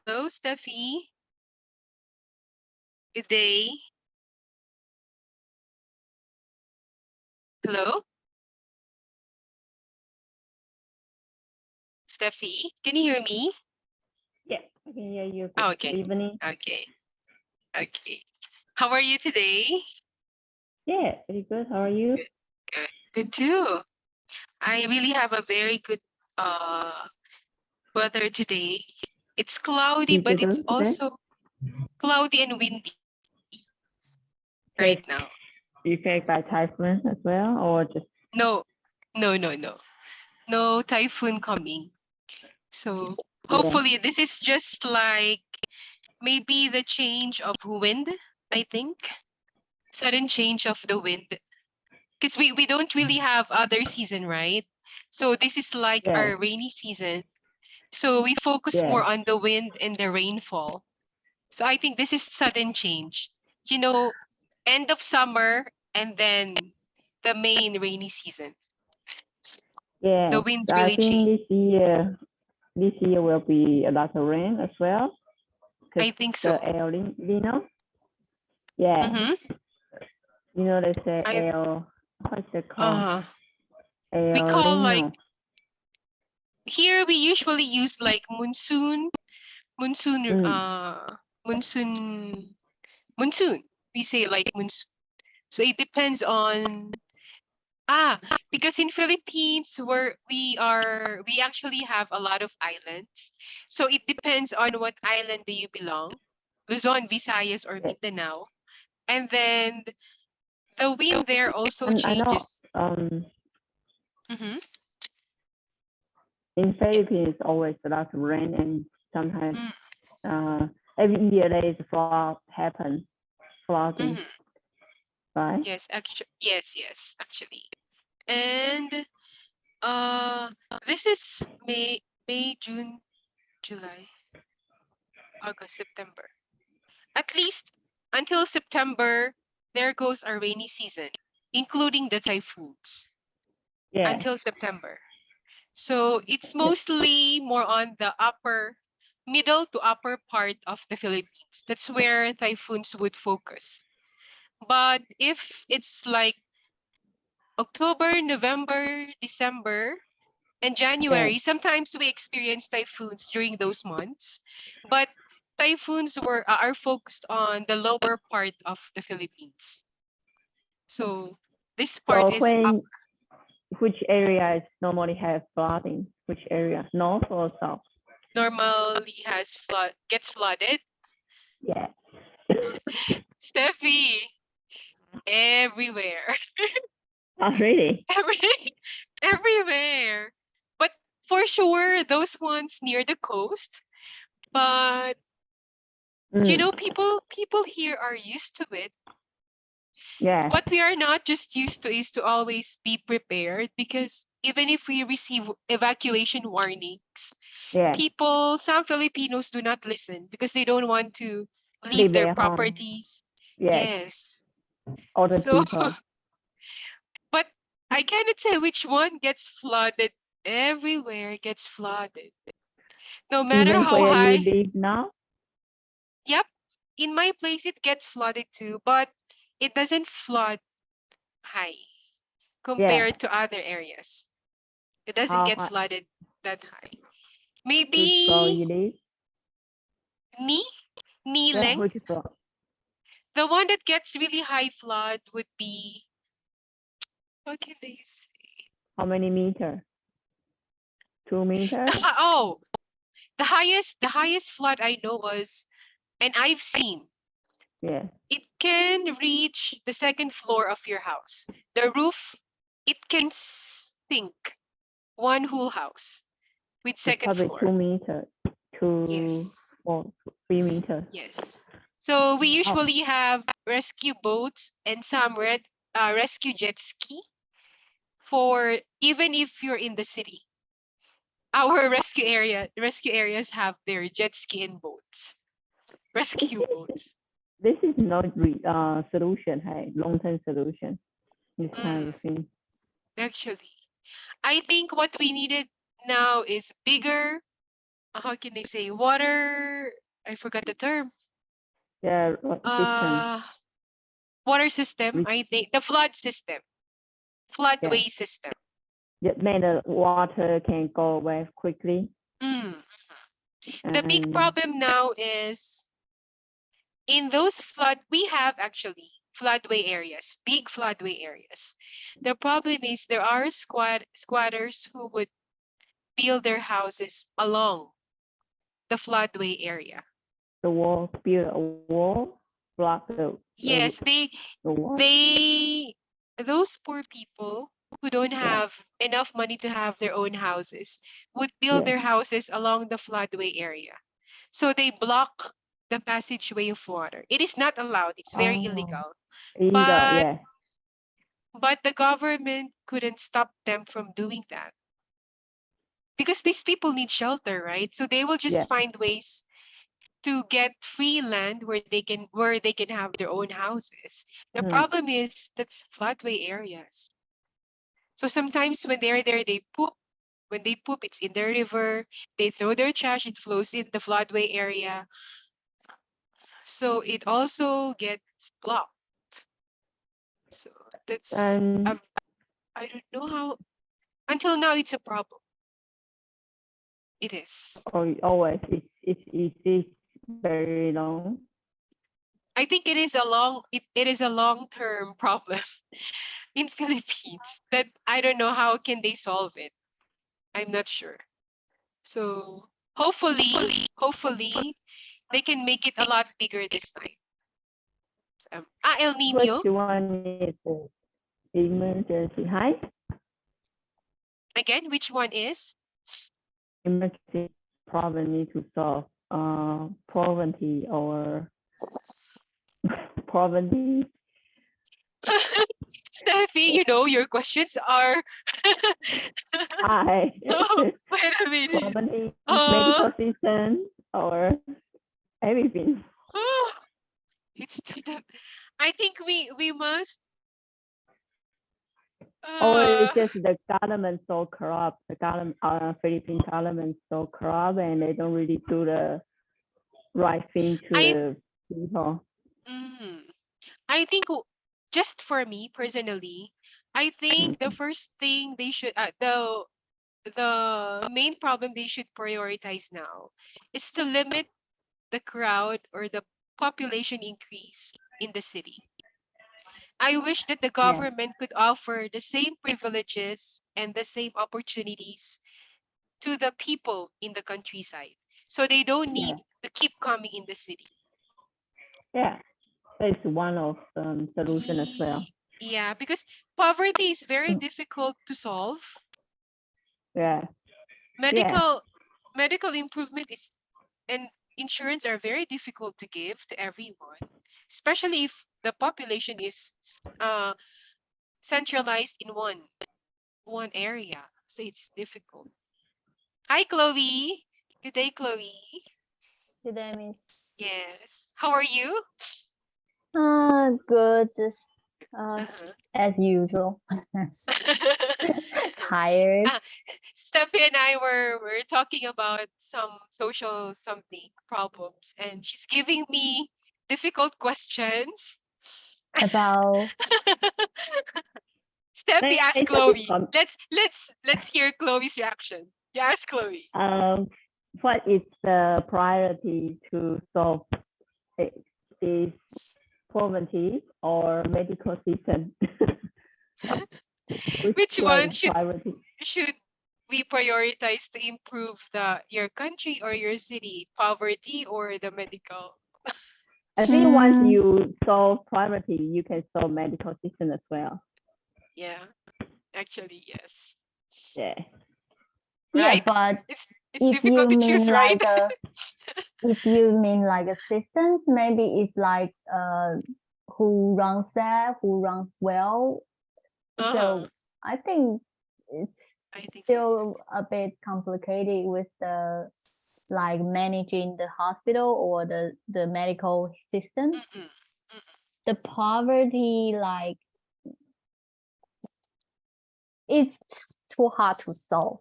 Hello, Steffi. Good day. Hello, Steffi. Can you hear me? Yeah, I can hear you. Oh, Good okay. evening. Okay. Okay. How are you today? Yeah, pretty good. How are you? Good. Good. Good too. I really have a very good weather today. It's cloudy, Is but it it's good today? also cloudy and windy right Take now. effect by typhoon as well, or just No, no. No typhoon coming. So yeah, hopefully this is just like maybe the change of wind, I think. Sudden change of the wind. Because we don't really have other season, right? So this is like yeah, our rainy season. So we focus yeah, more on the wind and the rainfall. So I think this is sudden change. You know, end of summer and then the main rainy season. The yeah. wind So I really think changed. this year will be a lot of rain as well, because I think the so. El Nino. Yeah, Mm-hmm. they say I what's it called? uh we El call like Nino. here we usually use like monsoon Mm, monsoon monsoon. We say like monsoon. So it depends on ah because in Philippines we actually have a lot of islands. So it depends on what island do you belong. Luzon, Visayas, or yeah. Mindanao. And then the wind there also And I know changes. Mm-hmm. in Yeah. Philippines always a lot of rain, and sometimes Mm, every year there is flooding, mm-hmm. right? Yes, actually. And uh this is May, June, July, August, September. At least until September, there goes our rainy season, including the typhoons Yeah. until September. So it's mostly more on the middle to upper part of the Philippines. That's where typhoons would focus. But if it's like October, November, December, and Yeah. January, sometimes we experience typhoons during those months. But typhoons are focused on the lower part of the Philippines. So this part So is up which areas normally have flooding? Which area? North or south? normally gets flooded. Yeah. Steffi, everywhere. Oh, really? Every everywhere. But for sure, those ones near the coast. But Mm. people here are used to it. Yeah. What we are not just used to is to always be prepared because even if we receive evacuation warnings, Yeah. some Filipinos do not listen because they don't want to leave Leave their their home. properties. Yes. Yes. Other So, people. but I cannot say which one gets flooded. Everywhere gets flooded. No matter Even how where you high. live now? Yep. In my place, it gets flooded too, but it doesn't flood high Yeah. compared to other areas. It doesn't How get high? flooded that high. Which floor Maybe you live? knee, knee Yeah. Which length. floor? The one that gets really high flood would be, what can they say? How many meter? 2 meters? Oh, the highest flood I know was, and I've seen, Yeah. it can reach the second floor of your house. The roof, it can sink one whole house with It's second probably floor. 2 meters. Yes, 3 meters. yes. So we Oh, usually have rescue boats and some rescue jet ski for even if you're in the city. Our rescue areas have their jet ski and boats, this rescue is boats. this is not solution. Hey, long-term solution. This kind Mm, of thing. actually, I think what we needed now is bigger. how can I say, water, I forgot the term. Yeah, what system? Water system, Which I think the flood system, floodway system. that made the water can go away quickly. Mm. The big And problem now is in those we have actually floodway areas, big floodway areas. The problem is there are squatters who would build their houses along the floodway area. the wall, build a wall, block Yes, the wall. those poor people who don't have enough money to have their own houses would build Yeah. their houses along the floodway area. So they block the passageway of water. It is not allowed. It's very illegal. Illegal, But yeah. but the government couldn't stop them from doing that because these people need shelter, right? So they will just Yeah. find ways to get free land where they can have their own houses. The problem is that's floodway areas. So sometimes when they're there, they poop. When they poop, it's in the river. They throw their trash, it flows in the floodway area. So it also gets blocked. So that's And I don't know how until now it's a problem. It is. always it's very long. I think it is a long-term problem in Philippines that I don't know how can they solve it. I'm not sure. So hopefully they can make it a lot bigger this time. El Nino, Which one is the emergency height? again, which one is? Emergency problem need to solve poverty or poverty. Steffi, you know your questions are I oh, wait a minute. poverty, medical system or everything. Oh, it's to the, I think we must Or it's just the government so corrupt. The government, Philippine government so corrupt, and they don't really do the right thing to the people. I think just for me personally, I think the first thing they should the main problem they should prioritize now is to limit the crowd or the population increase in the city. I wish that the government could offer the same privileges and the same opportunities to the people in the countryside so they don't need to keep coming in the city. Yeah, it's one of the solution as well. Yeah, because poverty is very difficult to solve. Yeah. Medical improvement is and insurance are very difficult to give to everyone, especially if the population is centralized in one area. So it's difficult. Hi, Chloe. Good day, Chloe. Good day, Miss. Yes. How are you? Good. Just as usual. Tired. Steffi and I were talking about some social something problems, and she's giving me difficult questions. About Steffi, ask Chloe. Let's hear Chloe's reaction. You ask Chloe. What is the priority to solve is poverty or medical system? Which one should we prioritize to improve your country or your city? Poverty or the medical? I think once you solve poverty, you can solve medical system as well. Yeah, actually, yes. Yeah. Right? Yeah, but it's if difficult you to choose, mean right? if you mean like assistance, maybe it's like who runs that, who runs well. So I think it's still a bit complicated with the like managing the hospital or the medical system. The poverty, like it's too hard to solve.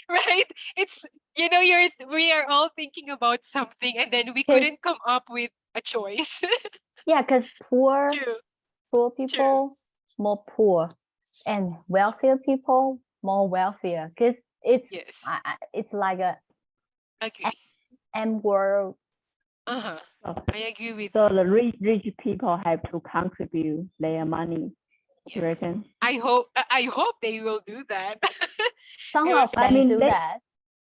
Right? It's we are all thinking about something and then we 'Cause couldn't come up with a choice. yeah, because True, poor true. people more poor, and wealthier people more wealthier. Because Yes, it's like a agree. M world. Uh-huh. Oh, I agree with so you. the rich people have to contribute their money, you Yeah. reckon? I hope they will do that. Some It was, of I them mean, do that.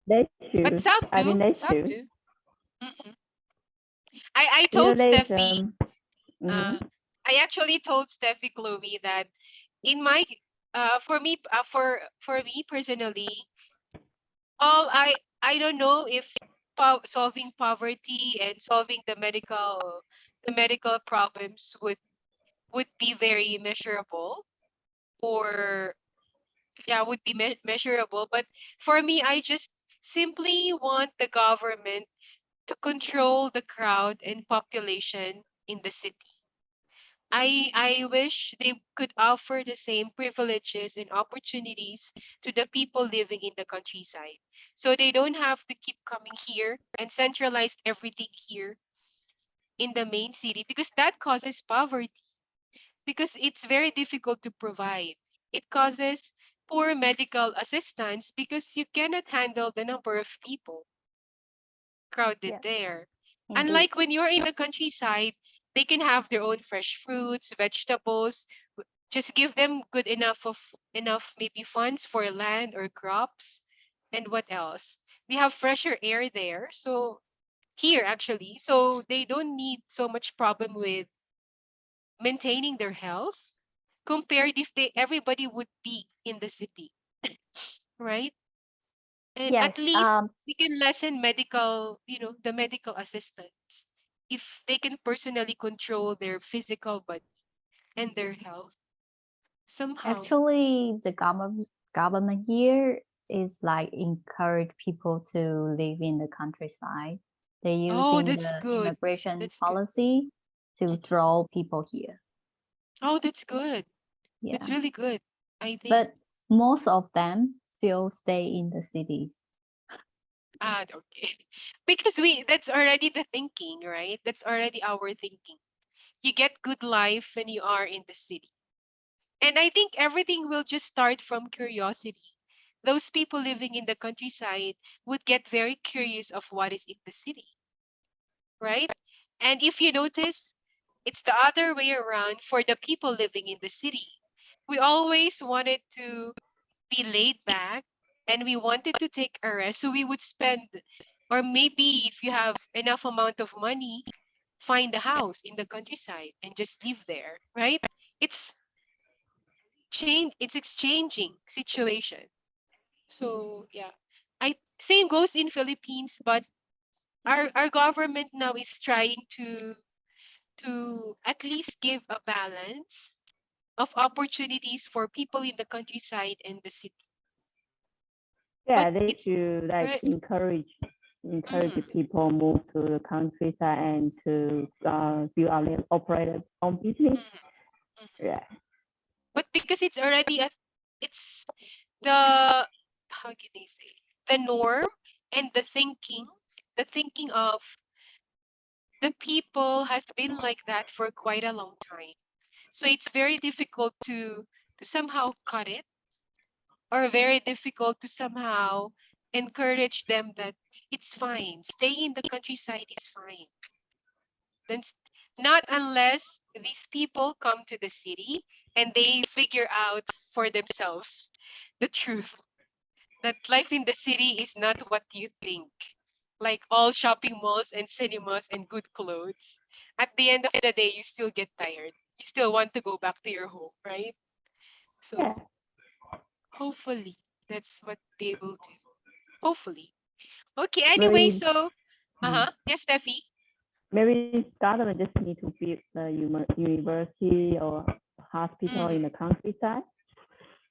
they but should. some I do, mean, they some should. do. Mm-mm. I You know, told Steffi, mhm. I actually told Steffi Chloe that in my for me personally, all I don't know if solving poverty and solving the medical problems would be very measurable, or yeah, would be measurable. But for me, I just simply want the government to control the crowd and population in the city. I wish they could offer the same privileges and opportunities to the people living in the countryside. So they don't have to keep coming here and centralize everything here in the main city, because that causes poverty, because it's very difficult to provide. It causes poor medical assistance because you cannot handle the number of people crowded Yeah, there. indeed. Unlike when you're in the countryside, they can have their own fresh fruits, vegetables. Just give them good enough maybe funds for land or crops. And what else? They have fresher air there. So here actually, so they don't need so much problem with maintaining their health compared if they everybody would be in the city, right? And at Yes. least we can lessen the medical assistance if they can personally control their physical body and their health somehow. Actually, the government here is like encourage people to live in the countryside. They're Oh, using that's the good. immigration That's good. policy to Mhm. draw people here. Oh, that's good. That's Yeah. really good. I think. But most of them still stay in the cities. Okay. Because that's already the thinking, right? That's already our thinking. You get good life when you are in the city. And I think everything will just start from curiosity. Those people living in the countryside would get very curious of what is in the city, right? And if you notice, it's the other way around for the people living in the city. We always wanted to be laid back and we wanted to take a rest. So we would spend, or maybe if you have enough amount of money, find a house in the countryside and just live there, right? It's it's exchanging situation. So yeah, I same goes in Philippines, but our government now is trying to at least give a balance of opportunities for people in the countryside and the city. But Yeah, they it's should like right. encourage Mm, people move to the countryside and to build out their operate their own business. mm, mm. Yeah, But because it's already it's the how can I say, the norm and the thinking of the people has been like that for quite a long time. So it's very difficult to somehow cut it, or very difficult to somehow encourage them that it's fine. Staying in the countryside is fine. Then not unless these people come to the city and they figure out for themselves the truth that life in the city is not what you think. Like all shopping malls and cinemas and good clothes. At the end of the day, you still get tired. You still want to go back to your home, right? yeah. So hopefully that's what they will do. Hopefully. Okay, anyway, Maybe so mm, yes, Steffi. maybe government just need to build a university or hospital in Mm, the countryside.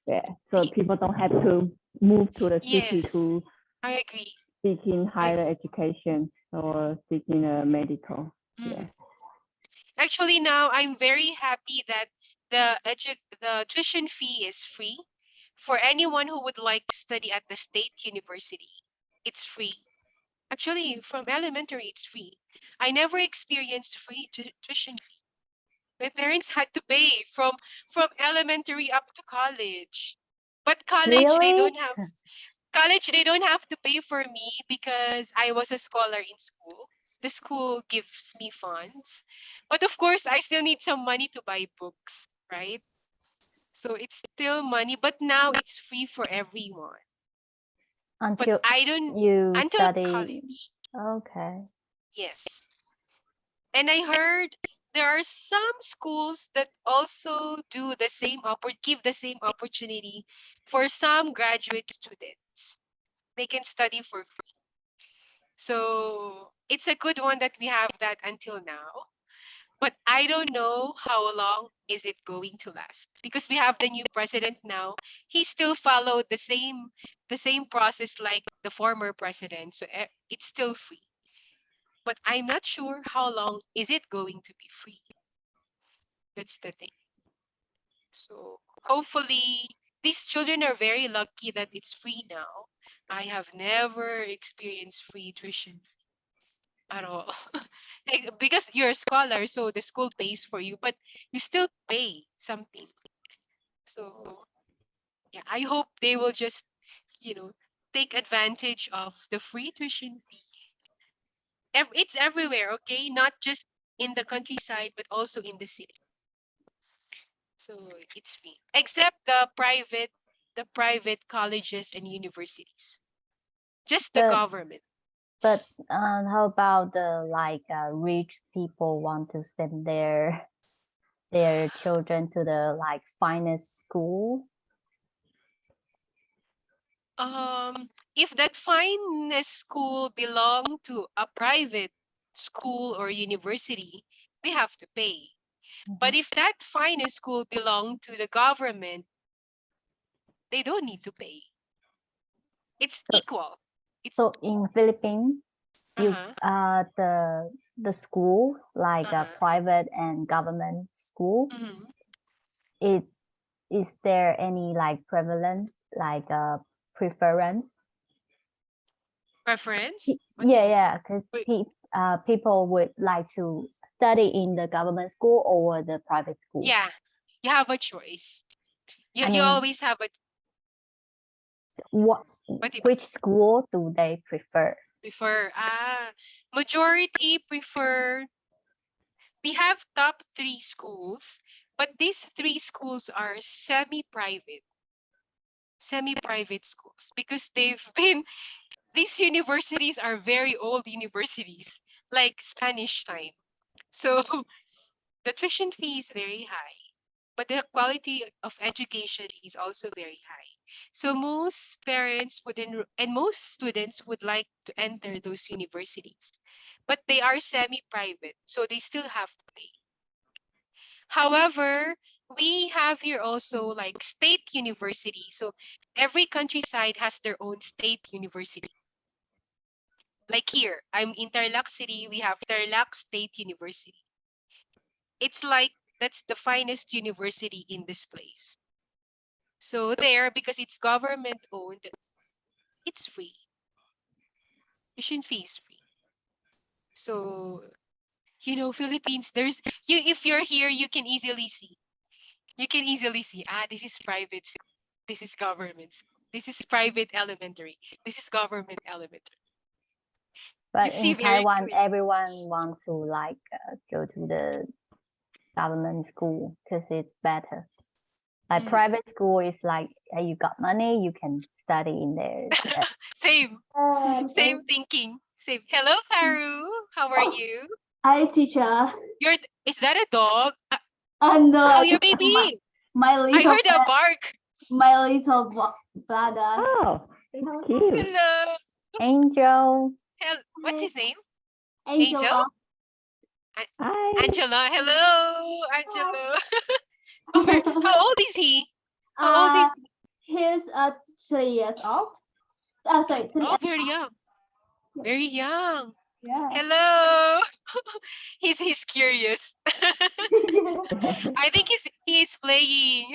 Yeah, so people don't have to move to the city yes, to I agree. seeking I higher education or seeking a medical. Yeah. mm. Actually now I'm very happy that the tuition fee is free For anyone who would like to study at the state university, it's free. Actually, from elementary, it's free. I never experienced free tuition fee. My parents had to pay from elementary up to college. But Really? college they don't have to pay for me because I was a scholar in school. The school gives me funds. But of course, I still need some money to buy books, right? So it's still money, but now it's free for everyone. But Until I don't you until study. college. Okay. Yes. And I heard there are some schools that also do the same give the same opportunity for some graduate students. They can study for free. So it's a good one that we have that until now. But I don't know how long is it going to last because we have the new president now. He still followed the same process like the former president. So it's still free. But I'm not sure how long is it going to be free. That's the thing. So hopefully these children are very lucky that it's free now. I have never experienced free tuition at all. Because you're a scholar, so the school pays for you, but you still pay something. So yeah, I hope they will just, take advantage of the free tuition fee. It's everywhere, okay? Not just in the countryside, but also in the city. So it's free, except the private colleges and universities. Just the But government. how about the rich people want to send their children to the finest school? If that finest school belong to a private school or university, they have to pay. But if that finest school belong to the government, they don't need to pay. It's So- equal. It's So in Philippines, you uh-huh, the school a uh-huh. private and government school, Mhm. is there any prevalence preference? Preference? What do you mean? Yeah, because Wait, people would like to study in the government school or the private school. yeah, you have a choice. You, I you mean, always have a what what do you which school do they prefer? prefer? Majority prefer. We have top 3 schools, but these 3 schools are semi-private schools because these universities are very old universities, like Spanish time. So the tuition fee is very high, but the quality of education is also very high. So most parents and most students would like to enter those universities, but they are semi-private, so they still have to pay. However, we have here also like state university. So every countryside has their own state university. Like here, I'm in Tarlac City, we have Tarlac State University. It's like that's the finest university in this place. So there, because it's government owned, it's free. Tuition fee is free. So, Philippines, if you're here, you can easily see. You can easily see, this is private school. This is government school. This is private elementary. This is government elementary. You But see in very Taiwan, clear. everyone wants to go to the government school because it's better. Private school is you got money, you can study in there. Same thinking. Same. Hello, Faru. How are you? Hi, teacher. Is that a dog? And Oh, your it's baby. my I little heard a bark. brother. Oh, it's cute. Hello. Angel. What's his name? Angela. Hi. Angela. Hello, Angela. How old is he? How old is he? He's 3 years old. Sorry, 3 Oh, very young. Very young. Yeah. Hello. He's curious. I think he's playing.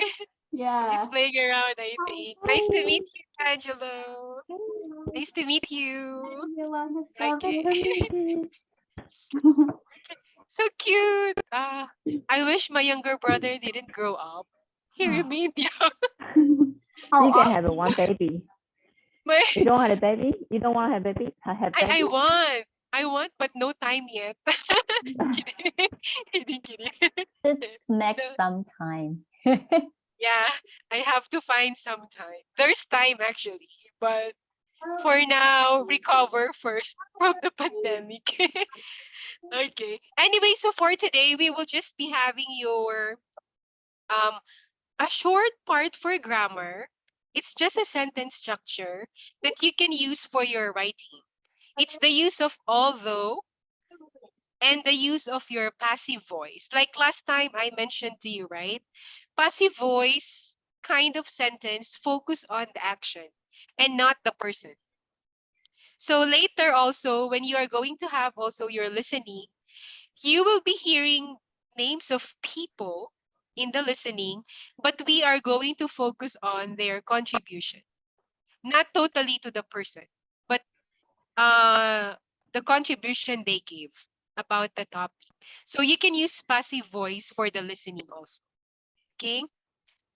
He's Yeah. playing around, I think. Nice to meet you, Angelo. Nice to meet you. Okay. So cute. I wish my younger brother didn't grow up. He remained young. How You can old? have one baby. My, You don't have a baby? You don't want to have baby? Have I baby? want. I want, but no time yet. Kidding. Kidding. Just make No, some time. yeah, I have to find some time. There's time actually, but for now, recover first from the pandemic. Okay. Anyway, so for today, we will just be having your um a short part for grammar. It's just a sentence structure that you can use for your writing. It's the use of although and the use of your passive voice. Like last time I mentioned to you, right? Passive voice kind of sentence focus on the action and not the person. So later also, when you are going to have also your listening, you will be hearing names of people in the listening, but we are going to focus on their contribution, not totally to the person, but uh, the contribution they gave about the topic. So you can use passive voice for the listening also. Okay.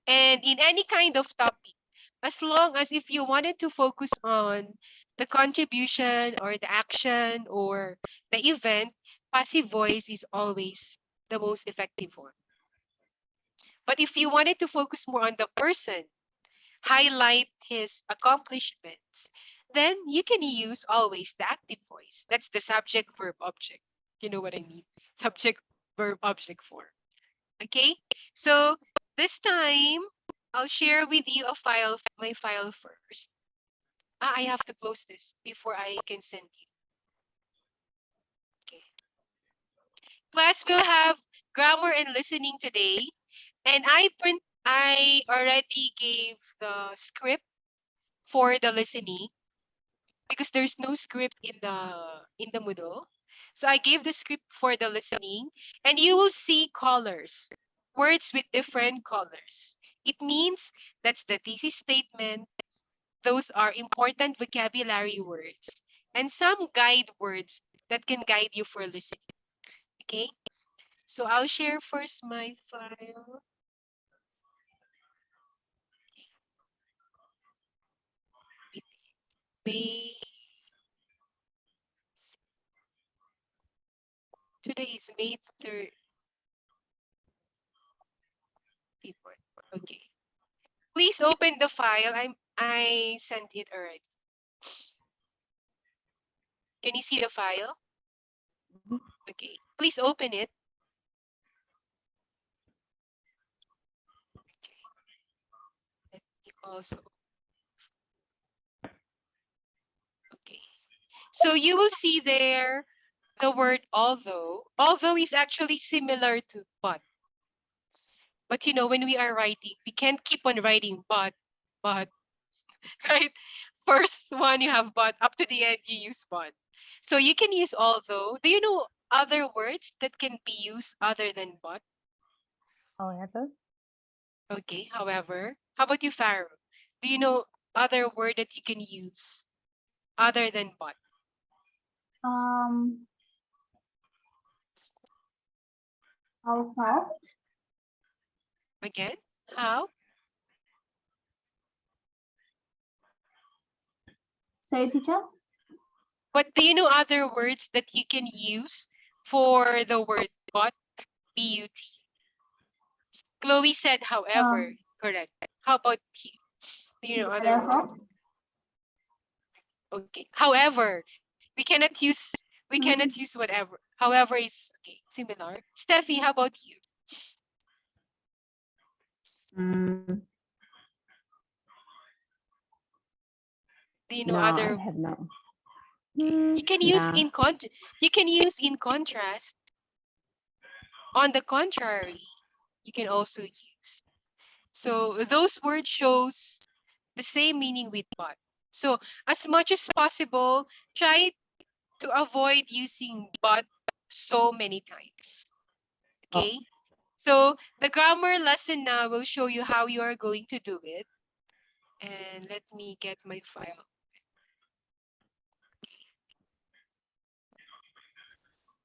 And in any kind of topic, as long as if you wanted to focus on the contribution or the action or the event, passive voice is always the most effective one. But if you wanted to focus more on the person, highlight his accomplishments, then you can use always the active voice. That's the subject, verb, object. You know what I mean? Subject, verb, object form. Okay, so this time I'll share with you a file, my file first. I have to close this before I can send you. Okay. Class will have grammar and listening today, and I already gave the script for the listening because there's no script in the Moodle. So I gave the script for the listening, and you will see colors, words with different colors. It means that's the thesis statement. Those are important vocabulary words and some guide words that can guide you for listening. Okay, so I'll share first my file. Wait, today is May 3rd. Okay. Please open the file. I sent it already. Can you see the file? Okay. Please open it. Let me also. Okay. So you will see there the word although. Although is actually similar to but. But you know, when we are writing, we can't keep on writing but, right? First one you have but, up to the end you use but. So you can use although. Do you know other words that can be used other than but? However, Okay, however. How about you, Pharaoh? Do you know other word that you can use other than but? Um, how Again? How? Say, teacher. But do you know other words that you can use for the word but? B-U-T. Chloe said, however. Correct. How about you? Do you know other word? Therefore. Okay. However, we cannot use whatever. However is okay, similar. Steffi, how about you? Mm, Do you know no, I other? have no. You can use Nah. you can use in contrast. On the contrary, you can also use. So those words shows the same meaning with but. So as much as possible, try to avoid using but so many times. Oh, Okay? So the grammar lesson now will show you how you are going to do it. And let me get my file.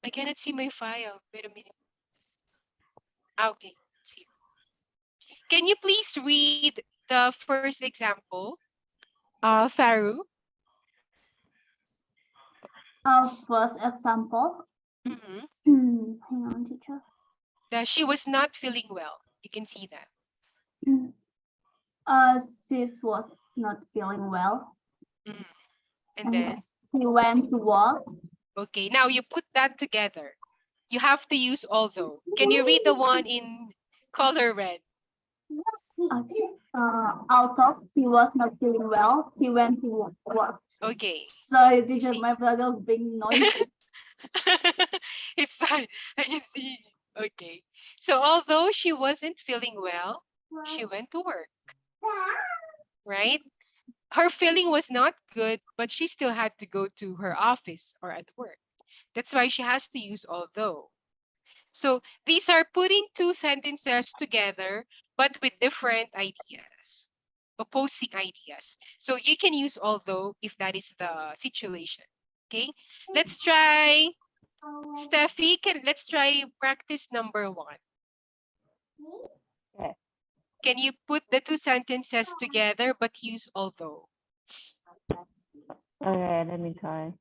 I cannot see my file. Wait a minute. Okay, it's here. Can you please read the first example? Faru. First example. Mhm. Hang on, teacher. That she was not feeling well. You can see that. Sis was not feeling well, Mhm. And and then, he went to work. okay, now you put that together. You have to use although. Can you read the one in color red? Okay. Although she was not feeling well, she went to work. Okay. Sorry, You teacher, see? my brother being noisy. It's fine. I can see. Okay. So although she wasn't feeling well, she went to work, right? Her feeling was not good, but she still had to go to her office or at work. That's why she has to use although. So these are putting two sentences together, but with different ideas, opposing ideas. So you can use although if that is the situation. Okay, let's try. Steffi, let's try practice number 1. Okay. Can you put the two sentences together but use although? Okay, let me try.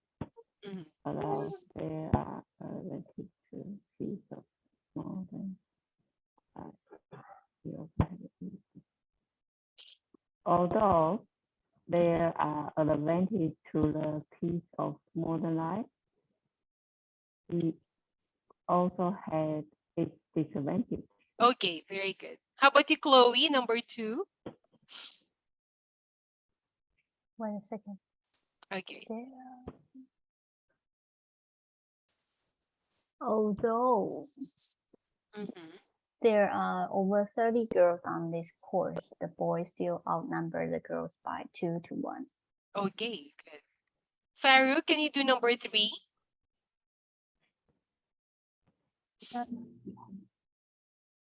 Mhm. Although there are 22 feet of more than 5 feet. Although there are advantages to the piece of modern life, it also has its disadvantages. Okay, very good. How about you, Chloe, number 2? Wait a second. Okay. Although Mhm. there are over 30 girls on this course, the boys still outnumber the girls by 2 to 1. Okay, good. Faru, can you do number 3?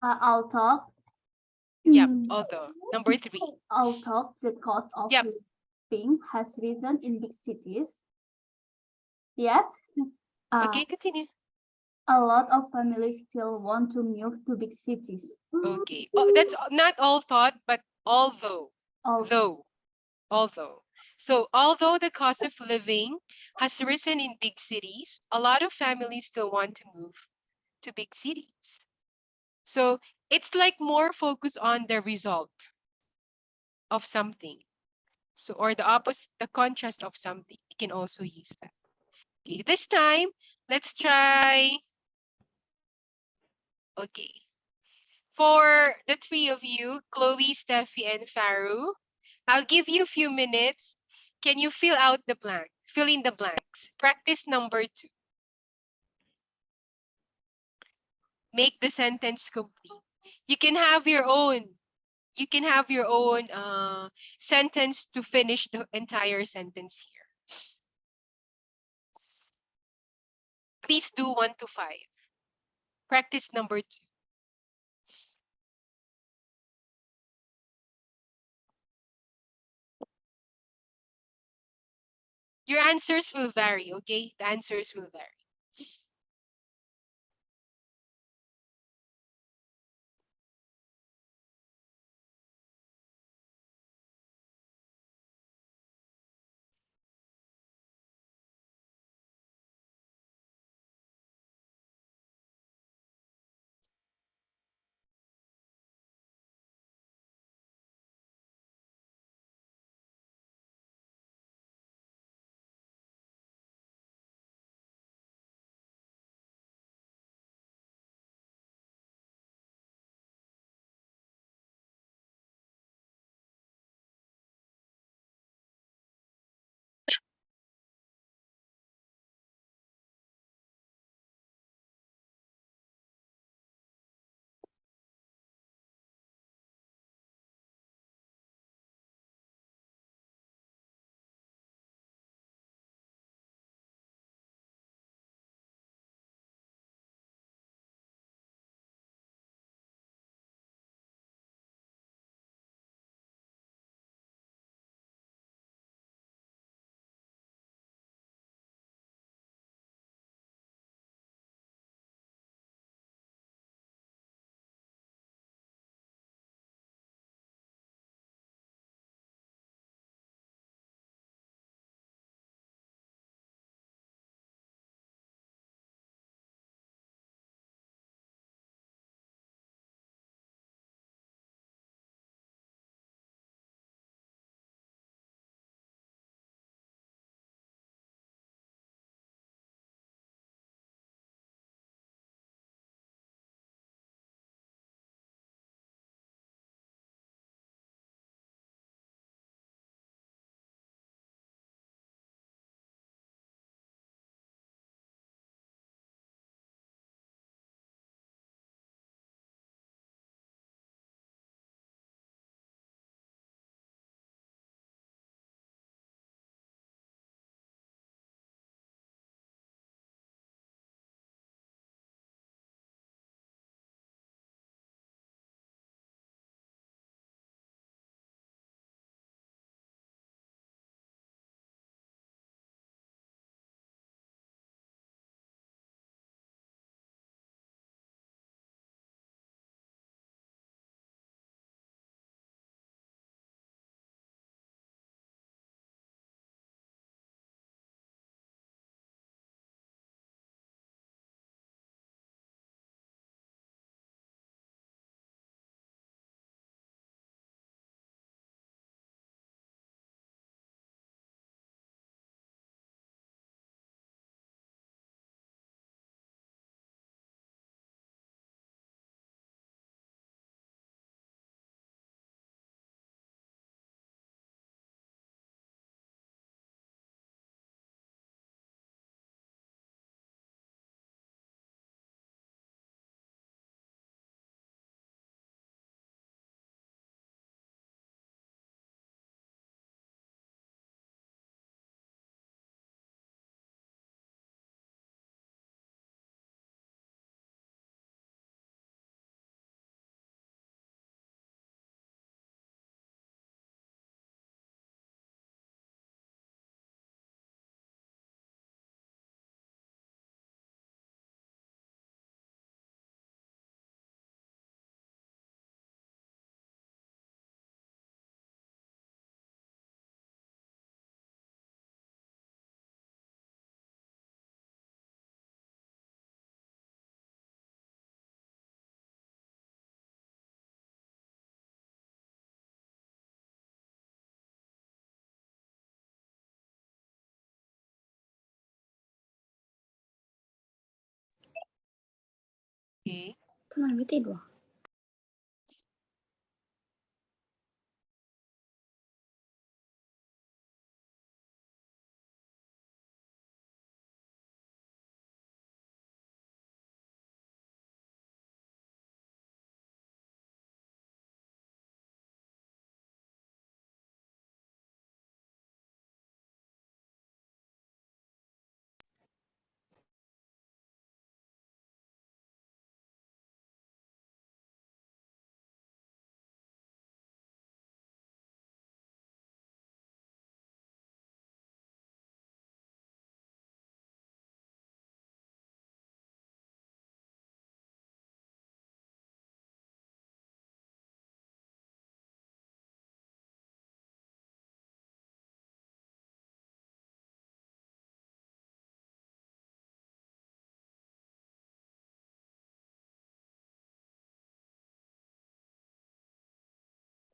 Although Yep, although. Number 3. although the cost of Yep. living has risen in big cities, yes, Okay, continue. a lot of families still want to move to big cities. Okay. Oh, that's not all thought, but although. Although Although. So although the cost of living has risen in big cities, a lot of families still want to move to big cities. So it's like more focus on the result of something. So or the opposite, the contrast of something. You can also use that. Okay, this time let's try. Okay. For the three of you, Chloe, Steffi, and Faru, I'll give you a few minutes. Can you fill out the blank? Fill in the blanks. Practice number 2. Make the sentence complete. You can have your own. You can have your own sentence to finish the entire sentence here. Please do 1 to 5. Practice number 2. Your answers will vary, okay? The answers will vary. ทำไมไม่ติดวะ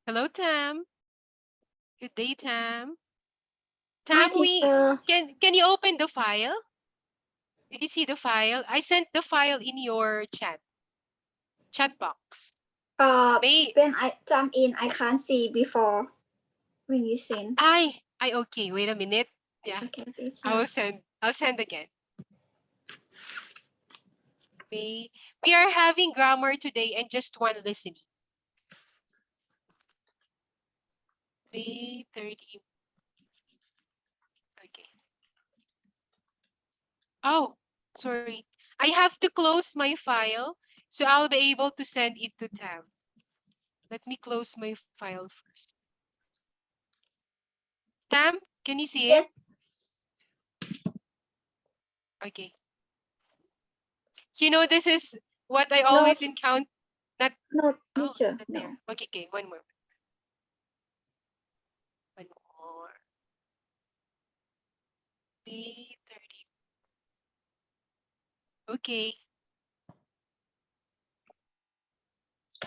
Hello, Tam. Good day, Tam. Hi, Tam, we teacher. can you open the file? Did you see the file? I sent the file in your chat box. May When I jump in, I can't see before when you send. I okay. Wait a minute. Yeah, Okay, teacher. I'll send again. We are having grammar today and just one listening. May 30. Okay. Oh, sorry. I have to close my file, so I'll be able to send it to Tam. Let me close my file first. Tam, can you see it? Yes. Okay. You know, this is what I always encounter. Not No, oh, teacher. not No. there. Okay, okay, one more. One more. May 30. Okay.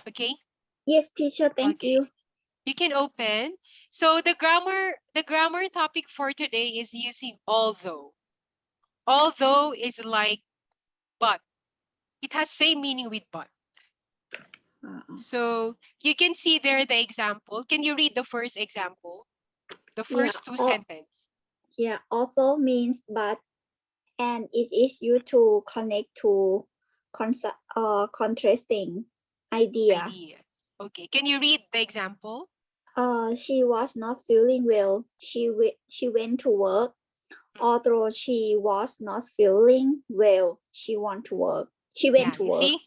Okay. Yes, teacher. Thank Okay. you. You can open. So the grammar topic for today is using although. Although is like but. It has same meaning with but. So you can see there the example. Can you read the first example? The first two sentences. Yeah. Also means but, and it is used to connect to contrasting idea. Ideas. Okay. Can you read the example? She was not feeling well. She went to work. Although she was not feeling well, she went to work. She went to You work. see?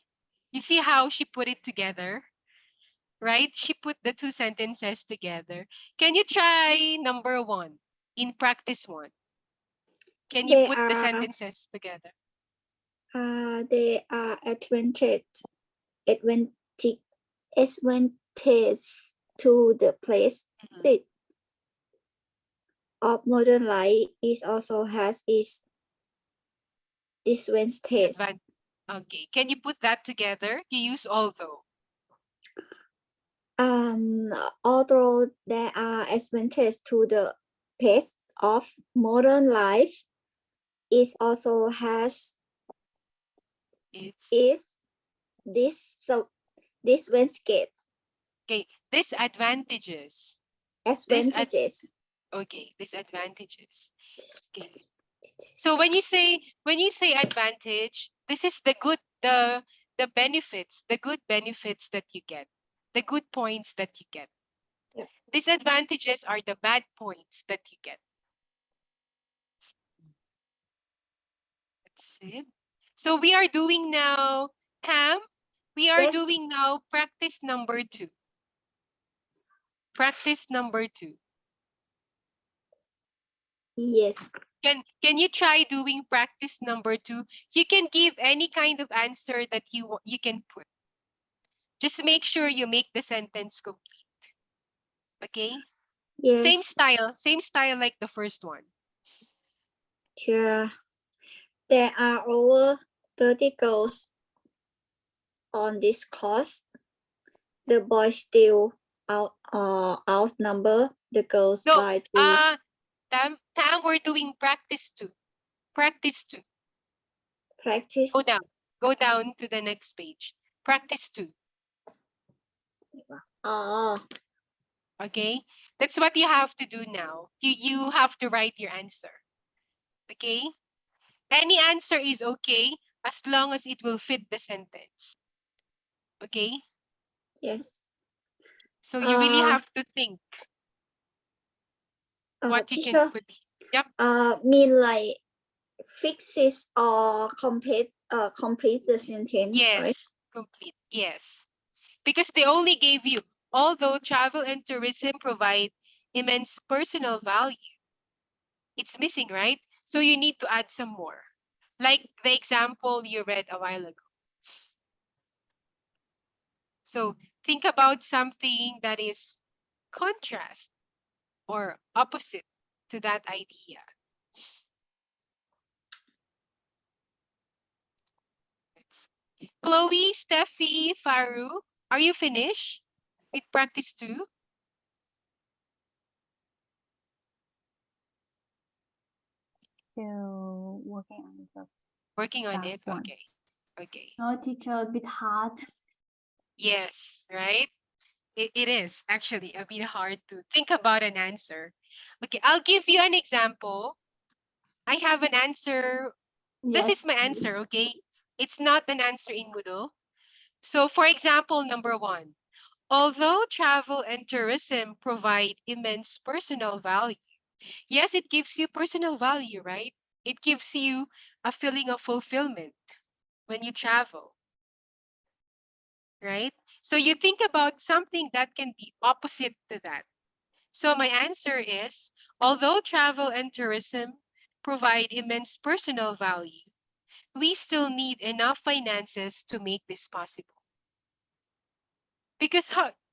You see how she put it together? Right? She put the two sentences together. Can you try number one in practice one? Can you They put the are sentences together? they are advantage to the place of modern life. It also has its disadvantage. Okay. Can you put that together? You use although. Although there are advantages to the pace of modern life, it also has disadvantages. Okay, disadvantages. Advantages. Okay, disadvantages. Okay. So when you say advantage, this is the benefits, the good benefits that you get, the good points that you get. Yep. Disadvantages are the bad points that you get. That's it. So we are doing now, Tam, we are doing now practice number 2. Practice number 2. Yes. Can you try doing practice number 2? You can give any kind of answer that you can put. Just make sure you make the sentence complete. Okay? Yes. Same style like the first one. Sure. There are over 30 girls on this course. The boys still outnumber the girls No, by 2. Tam, we're doing practice 2. Practice 2. Practice. Go down to the next page. Practice 2. Oh, Okay, that's what you have to do now. You have to write your answer. Okay, any answer is okay as long as it will fit the sentence. Okay, yes. so you really Uh, have to think what you can Teacher, put. Yep. mean like fixes or complete the sentence, right? Yes, complete. Yes, because they only gave you, although travel and tourism provide immense personal value, it's missing, right? So you need to add some more, like the example you read a while ago. So think about something that is contrast or opposite to that idea. Chloe, Steffi, Faru, are you finished with practice 2? Still working on the Working on it? last one. Okay. Okay. No, teacher, a bit hard. Yes, right? It is actually a bit hard to think about an answer. Okay, I'll give you an example. I have an answer. This Yes, is my answer, okay? It's not an answer in Moodle. So for example, number 1, although travel and tourism provide immense personal value, yes, it gives you personal value, right? It gives you a feeling of fulfillment when you travel, right? So you think about something that can be opposite to that. So my answer is, although travel and tourism provide immense personal value, we still need enough finances to make this possible. Because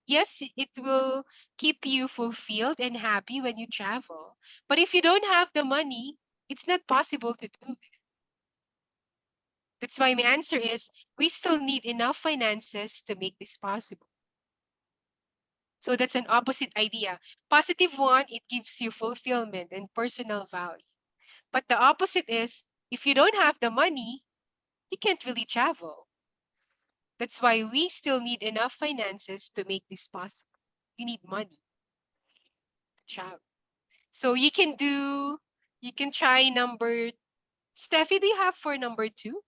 yes, it will keep you fulfilled and happy when you travel. But if you don't have the money, it's not possible to do it. That's why my answer is, we still need enough finances to make this possible. So that's an opposite idea. Positive one, it gives you fulfillment and personal value. But the opposite is, if you don't have the money, you can't really travel. That's why we still need enough finances to make this possible. You need money to travel. So you can try number, Steffi, do you have for number 2?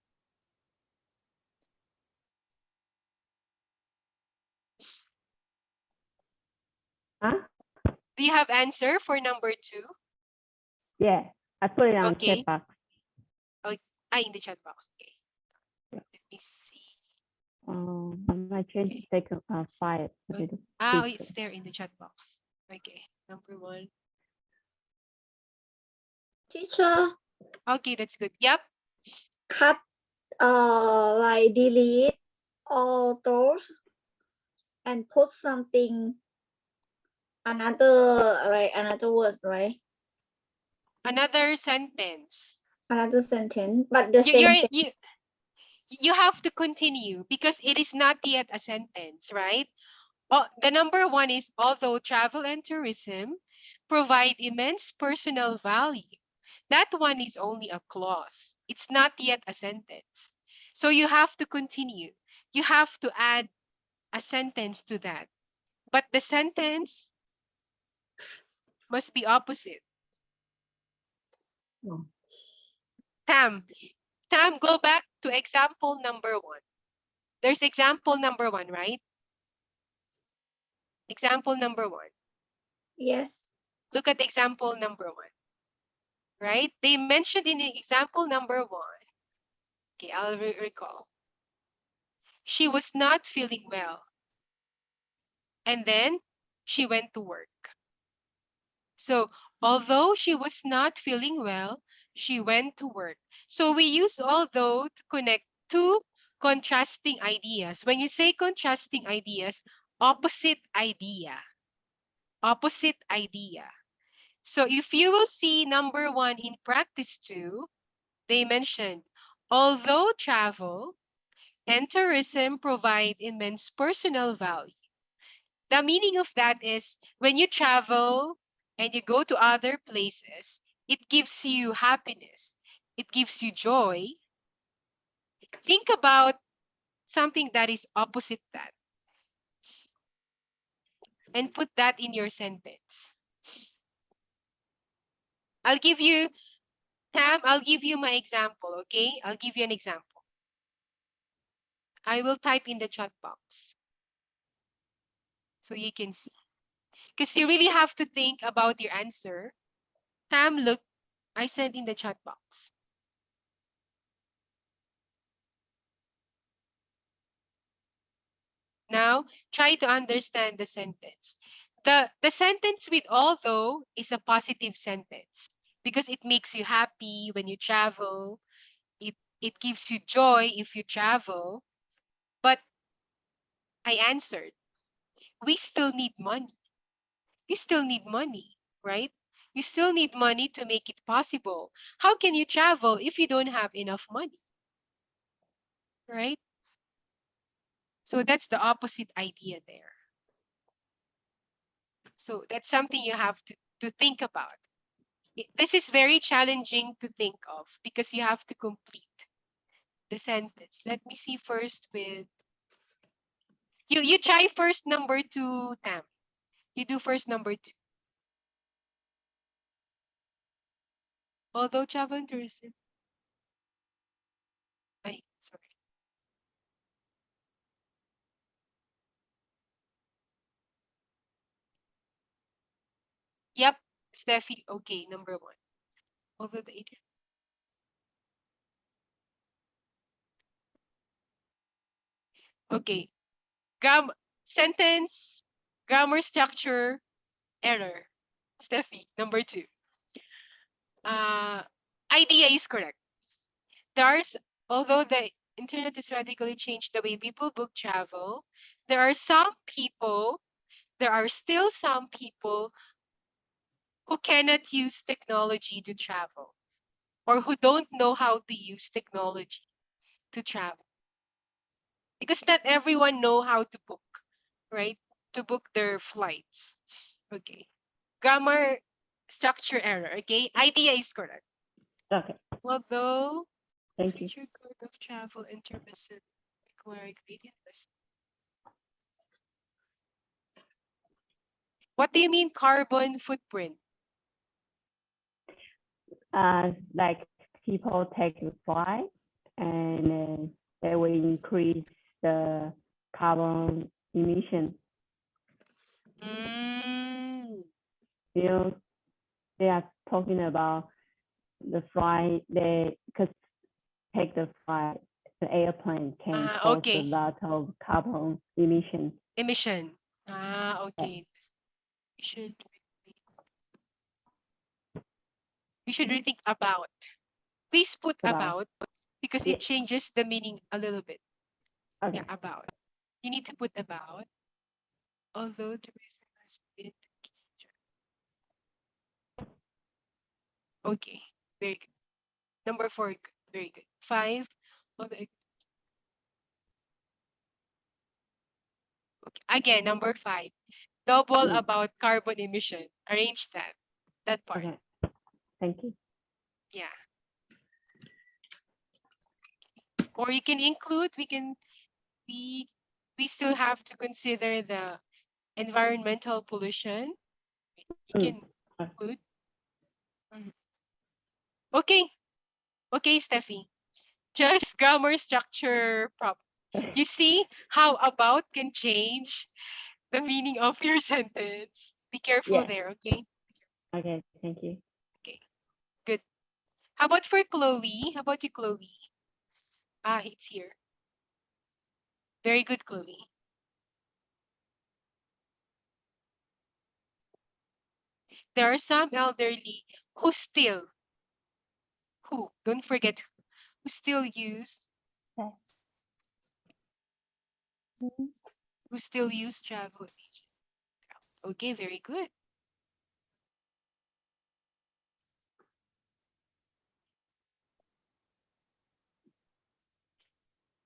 Huh? Do you have answer for number 2? Yeah, I put it on Okay. chat box. In the chat box. Okay. Yeah. Let me see. I might change the second file. a little bigger. It's there in the chat box. Okay, number 1. Teacher, Okay, that's good. Yep. cut like delete all those and put something another word, right? Another sentence. Another sentence, but the You, same you're, sentence. you, you have to continue because it is not yet a sentence, right? The number 1 is, although travel and tourism provide immense personal value, that one is only a clause. It's not yet a sentence. So you have to continue. You have to add a sentence to that. But the sentence must be opposite. Oh. Tam, go back to example number 1. There's example number 1, right? Example number 1. Yes. Look at example number 1, right? They mentioned in example number 1, okay, I'll recall. She was not feeling well. And then she went to work. So although she was not feeling well, she went to work. So we use although to connect two contrasting ideas. When you say contrasting ideas, opposite idea. Opposite idea. So if you will see number 1 in practice 2, they mentioned, although travel and tourism provide immense personal value. The meaning of that is, when you travel and you go to other places, it gives you happiness. It gives you joy. Think about something that is opposite that, and put that in your sentence. I'll give you, Tam, I'll give you my example, okay? I'll give you an example. I will type in the chat box so you can see. Because you really have to think about your answer. Tam, look, I sent in the chat box. Now, try to understand the sentence. The sentence with although is a positive sentence because it makes you happy when you travel. It gives you joy if you travel. But I answered, we still need money. You still need money, right? You still need money to make it possible. How can you travel if you don't have enough money? Right? So that's the opposite idea there. So that's something you have to think about. This is very challenging to think of because you have to complete the sentence. Let me see first with you try first number 2, Tam. You do first number 2. Although travel and tourism. Ay, sorry. Yep, Steffi. Okay, number 1. Although the agent. Okay. Sentence, grammar structure, error. Steffi, number 2. Idea is correct. There's, although the internet has radically changed the way people book travel, there are still some people who cannot use technology to travel or who don't know how to use technology to travel. Because not everyone know how to book, right? To book their flights. Okay. Grammar structure error. Okay. Idea is correct. Okay, Although thank you. future code of travel and tourism require gradient list. What do you mean carbon footprint? Like people take the flight and they will increase the carbon emission. Mm, You know, they are talking about the flight, they could take the flight, the airplane can cause okay. a lot of carbon emission. Emission. Okay. We should rethink about. Please put about because Yeah. it changes the meaning a little bit. Okay. Yeah, about. You need to put about. Although tourism has been okay. Very good. Number 4, very good. 5. Okay. Again, number 5. Double about carbon emission. Arrange that part. Okay. Thank you. Yeah. Or you can include, we still have to consider the environmental pollution. You can include. Okay. Okay, Steffi. Just grammar structure prop. You see how about can change the meaning of your sentence. Be careful Yeah. there, okay? Okay, thank you. Okay, good. How about for Chloe? How about you, Chloe? It's here. Very good, Chloe. There are some elderly who don't forget, who still use Yes. who still use travel agent. Okay, very good.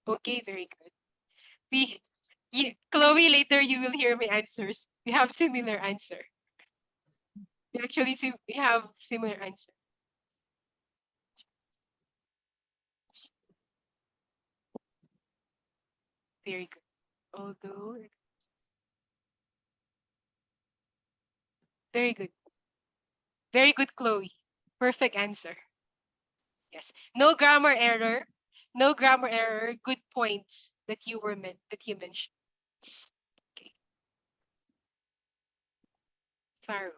Okay, very good. Chloe, later you will hear my answers. We have similar answer. We have similar answer. Very good. Although, very good. Very good, Chloe. Perfect answer. Yes. No grammar error. No grammar error. Good points that you mentioned. Okay. Faru.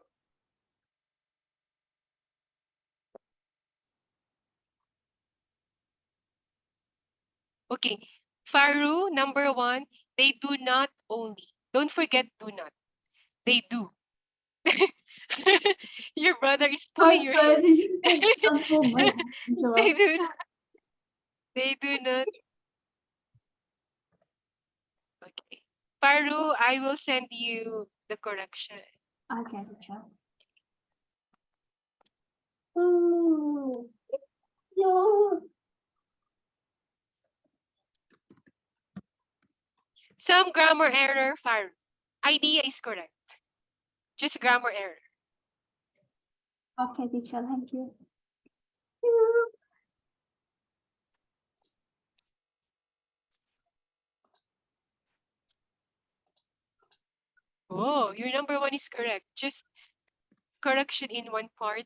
Okay. Faru, number one, they do not only. Don't forget do not. They do. Your brother is pulling your hair. They do not. They do not. Okay. Faru, I will send you the correction. Okay, teacher. Oh, no. Some grammar error, Faru. Idea is correct. Just grammar error. Okay, teacher, thank you. Oh, your number one is correct. Just correction in one part.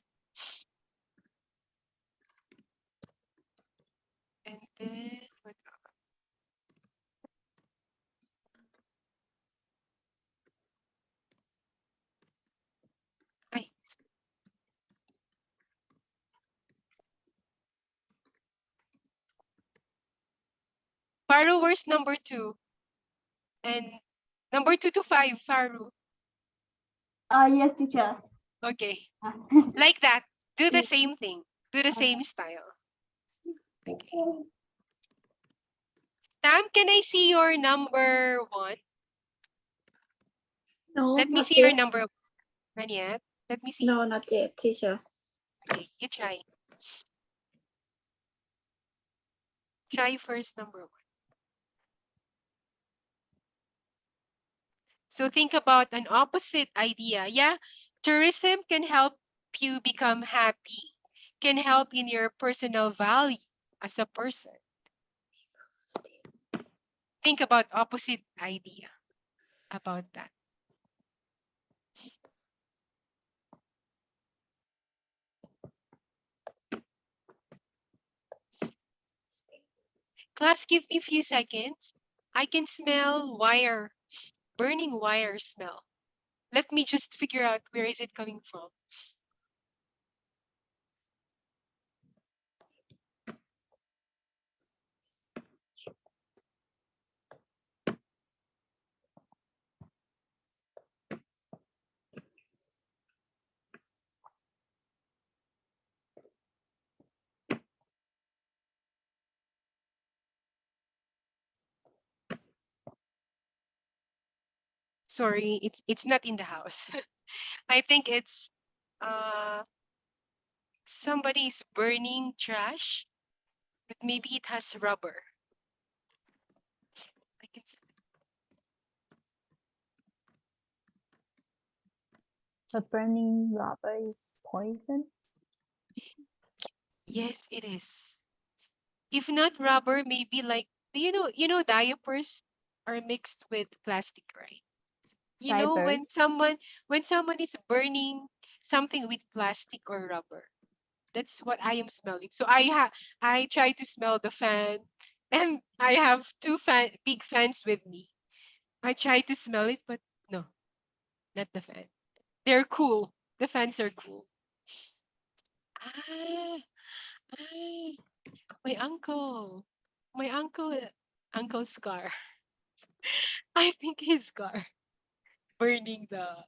And then what? Ay, Faru, where's number two? And number 2 to 5, Faru. Yes, teacher. Okay. Ah. Like that. Do the Yeah. same thing. Do the same style. Okay. Tam, can I see your number one? No, Let me not see your yet. number. Not yet. Let me see. No, not yet, teacher. Okay, you try. Try first number one. So think about an opposite idea. Yeah, tourism can help you become happy, can help in your personal value as a person. Think about opposite idea about that. Class, give me a few seconds. I can smell wire, burning wire smell. Let me just figure out where is it coming from. Sorry, it's not in the house. I think it's uh somebody is burning trash, but maybe it has rubber. I can The burning rubber is poison. Yes, it is. If not rubber, maybe like you know diapers are mixed with plastic, right? You know Diapers. when someone is burning something with plastic or rubber. That's what I am smelling. So I try to smell the fan and I have two big fans with me. I try to smell it, but no, not the fan. They're cool. The fans are cool. Ah, ah, my uncle. My Uncle Scar. I think his Scar burning The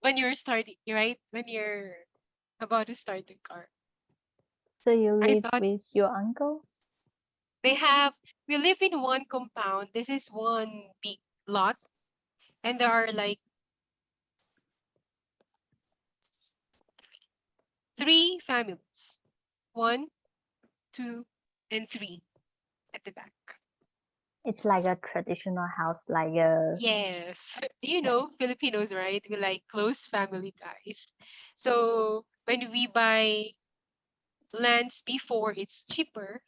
when you're starting, right? When you're about to start the car. so you I live thought with your uncle? we live in one compound. This is one big lot, and there are like 3 families. 1, 2, and 3 at the back. It's like a traditional house, like a Yes. Filipinos, right? We like close family ties. So when we buy lands before, it's cheaper.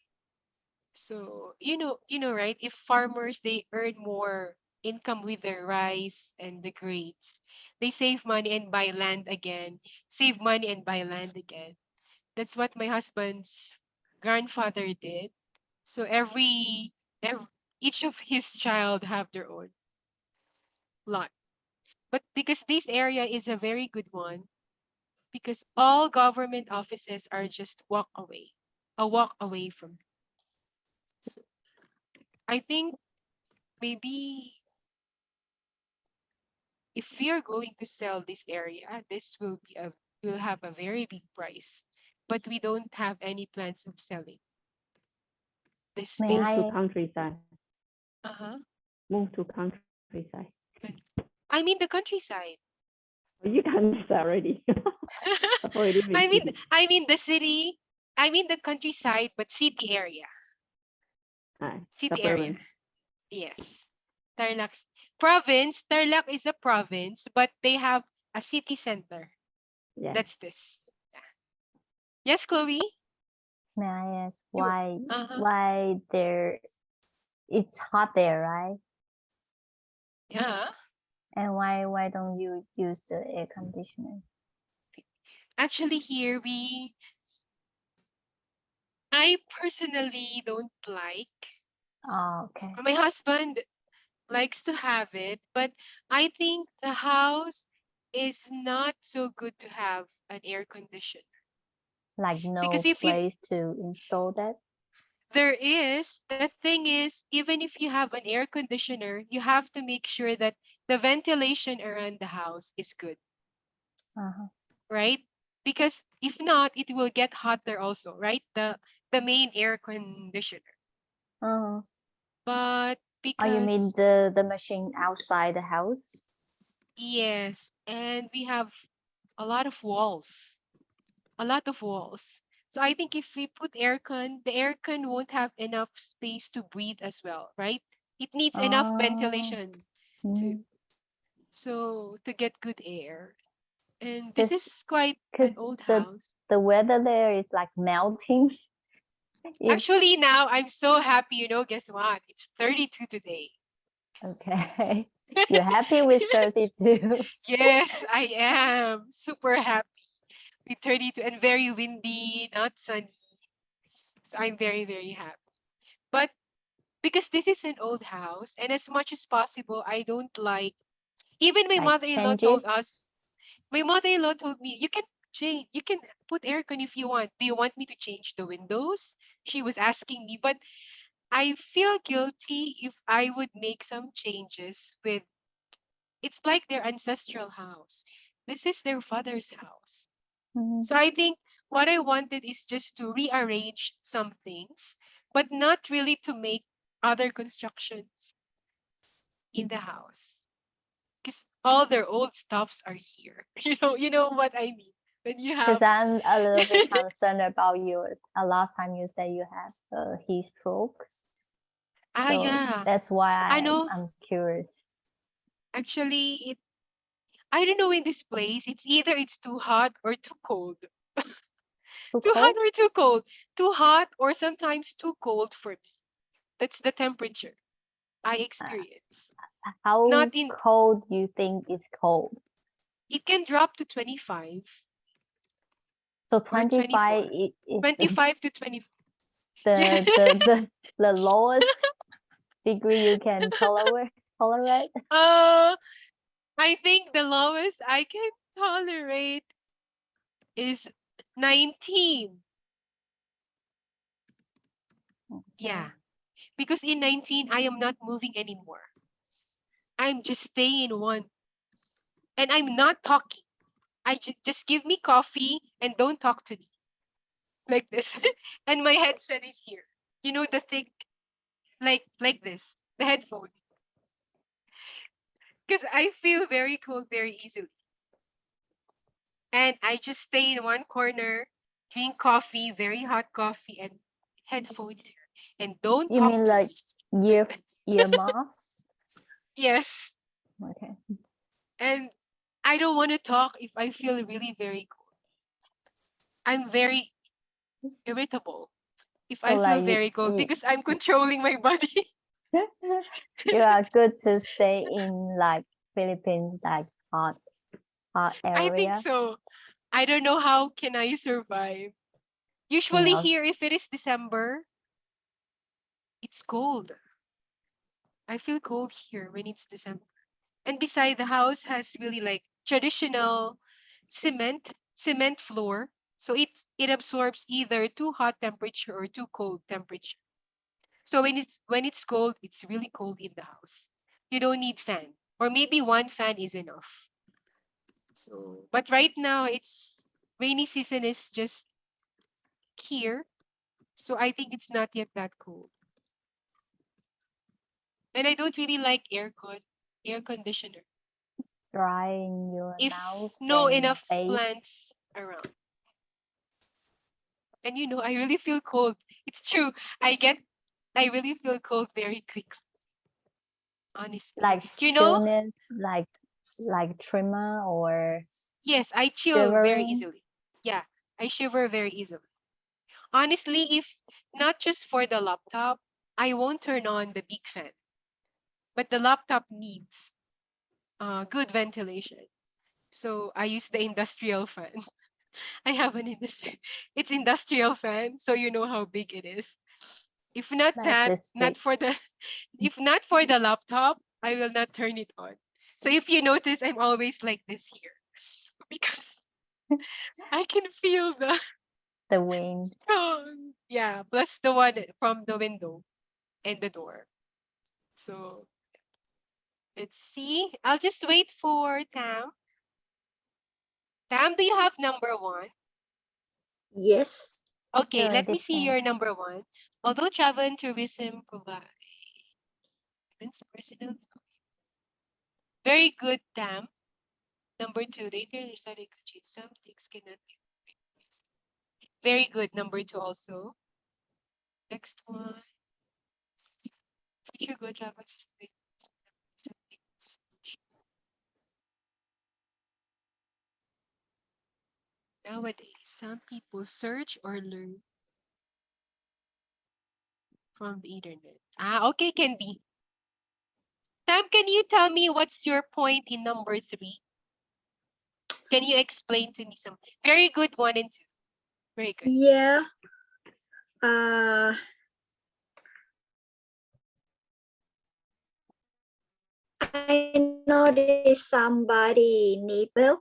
So, right? If farmers they earn more income with their rice and the grapes, they save money and buy land again, save money and buy land again. That's what my husband's grandfather did. So every each of his child have their own lot. But because this area is a very good one, because all government offices are just a walk away from. So I think maybe if we are going to sell this area, this will have a very big price. But we don't have any plans of selling this May Move space. to I countryside. Uh-huh. Move to countryside. I mean the countryside. You countryside already. Already been I mean city. I mean the city. I mean the countryside, but city area. City area. Suburban. Yes. Tarlac province. Tarlac is a province, but they have a city center. Yeah. That's this. Yeah. Yes, Chloe? may I ask You uh-huh. why there it's hot there, right? Yeah. And why don't you use the air conditioner? Actually here I personally don't like. Oh, okay. My husband likes to have it, but I think the house is not so good to have an air conditioner. Like Because no if you place to install that. there is, the thing is, even if you have an air conditioner, you have to make sure that the ventilation around the house is good, Uh-huh. right? Because if not, it will get hotter also, right? The main air conditioner. Uh-huh. But Oh, you mean because the machine outside the house? yes, and we have a lot of walls, a lot of walls. So I think if we put aircon, the aircon won't have enough space to breathe as well, right? It needs enough Oh, ventilation to to get good air. And this because is quite because an old the house. the weather there is like melting. If Actually, now I'm so happy, guess what? It's 32 today. okay, you're happy with 32. Yes, I am super happy with 32 and very windy, not sunny. So I'm very, very happy. But because this is an old house, and as much as possible, I don't like. Even my Like mother-in-law changes. told us. My mother-in-law told me, you can change. You can put aircon if you want. Do you want me to change the windows? She was asking me, but I feel guilty if I would make some changes with. It's like their ancestral house. This is their father's house. Mhm. So I think what I wanted is just to rearrange some things, but not really to make other constructions in the house. Because all their old stuffs are here. You know what I mean. When you Because have I'm a little bit concerned about yours. A last time you say you have heat stroke, so yeah, that's why I know. I'm curious. Actually, I don't know in this place. It's either it's too hot or too cold. Too Too hot cold? or too cold. Too hot or sometimes too cold for me. That's the temperature I Uh, experience. Not how in cold you think is cold? It can drop to 25 So or 25 24. is 25 to 20. the the the, the lowest degree you can tolerate. uh, I think the lowest I can tolerate is 19. Okay. Yeah, because in 19 I am not moving anymore. I'm just staying in one, and I'm not talking. Just give me coffee and don't talk to me like this. And my headset is here. The thick like this, the headphone. Because I feel very cold very easily. And I just stay in one corner, drink coffee, very hot coffee, and headphone here. And don't You talk mean to like me like that. earmuffs? Yes. Okay. And I don't want to talk if I feel really very cold. I'm very irritable. if So I feel like very cold you, because I'm controlling my body. you are good to stay in like Philippines, like hot I think area. so. I don't know how can I survive. Usually No, here, if it is December, it's cold. I feel cold here when it's December. And beside the house has really like traditional cement floor. So it absorbs either too hot temperature or too cold temperature. So when it's cold, it's really cold in the house. You don't need fan. Or maybe one fan is enough. So but right now it's rainy season is just here. So I think it's not yet that cold. And I don't really like air conditioner. dry in your If mouth no and enough face. plants around. And I really feel cold. It's true. I really feel cold very quickly, honestly. Like You know, chillness, like tremor or yes, I chill very shivering. easily. Yeah, I shiver very easily. Honestly, if not just for the laptop, I won't turn on the big fan. But the laptop needs good ventilation. So I use the industrial fan. I have an industry. It's industrial fan, so you know how big it is. If not That's that, a not stick. for the if not for the laptop, I will not turn it on. So if you notice, I'm always like this here because I can feel the The wind. yeah, plus the one from the window and the door. So let's see. I'll just wait for Tam. Tam, do you have number one? Yes. Okay, So it let me see depends. your number one. Although travel and tourism provide personal, very good, Tam. Number two, the internet study could change some things cannot be replaced. Very good. Number two also. Next one. Future good travel. Nowadays, some people search or learn from the internet. Ah, okay, can be. Sam, can you tell me what's your point in number three? Can you explain to me some very good one and two? Very good. Yeah. Uh, I know there's somebody need help,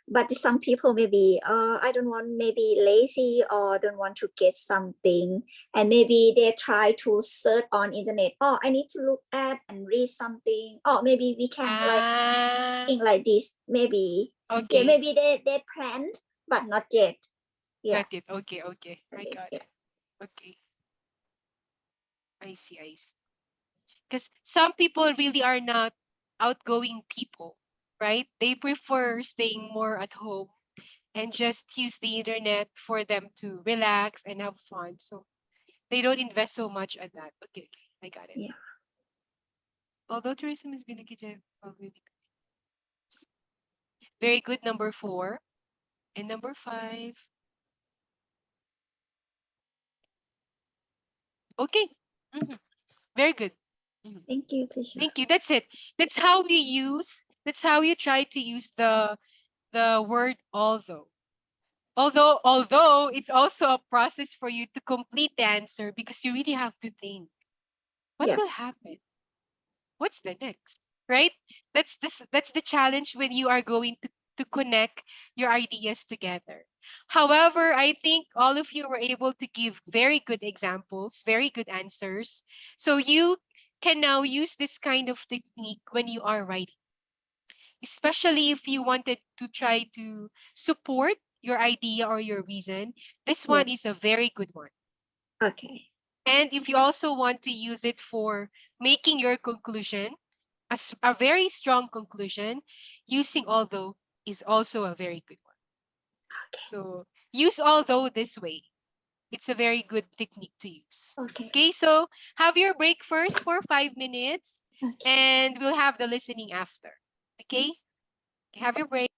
but some people maybe I don't want, maybe lazy or don't want to get something, and maybe they try to search on internet. Oh, I need to look at and read something. Oh, maybe we can like Ah, think like this. Maybe yeah, okay. maybe they planned but not yet. Yeah, Got it. Okay, okay. that I is, got yeah. it. Okay. I see, I see. Because some people really are not outgoing people, right? They prefer staying more at home and just use the internet for them to relax and have fun. So they don't invest so much on that. Okay, okay, I got it. Yeah. Although tourism has been a key driver of very good. Number four and number five. Okay, mhm, very good. Mhm. Thank you, teacher. Thank you. That's it. That's how we use. That's how you try to use the word although. Although it's also a process for you to complete the answer because you really have to think what Yeah. will happen, what's the next, right? That's the challenge when you are going to connect your ideas together. However, I think all of you were able to give very good examples, very good answers, so you can now use this kind of technique when you are writing, especially if you wanted to try to support your idea or your reason. This Yeah. one is a very good one. Okay. And if you also want to use it for making your conclusion, a very strong conclusion, using although is also a very good one. Okay. So use although this way. It's a very good technique to use. Okay. Okay, so have your break first for 5 minutes Okay. and we'll have the listening after. Okay? Have your break.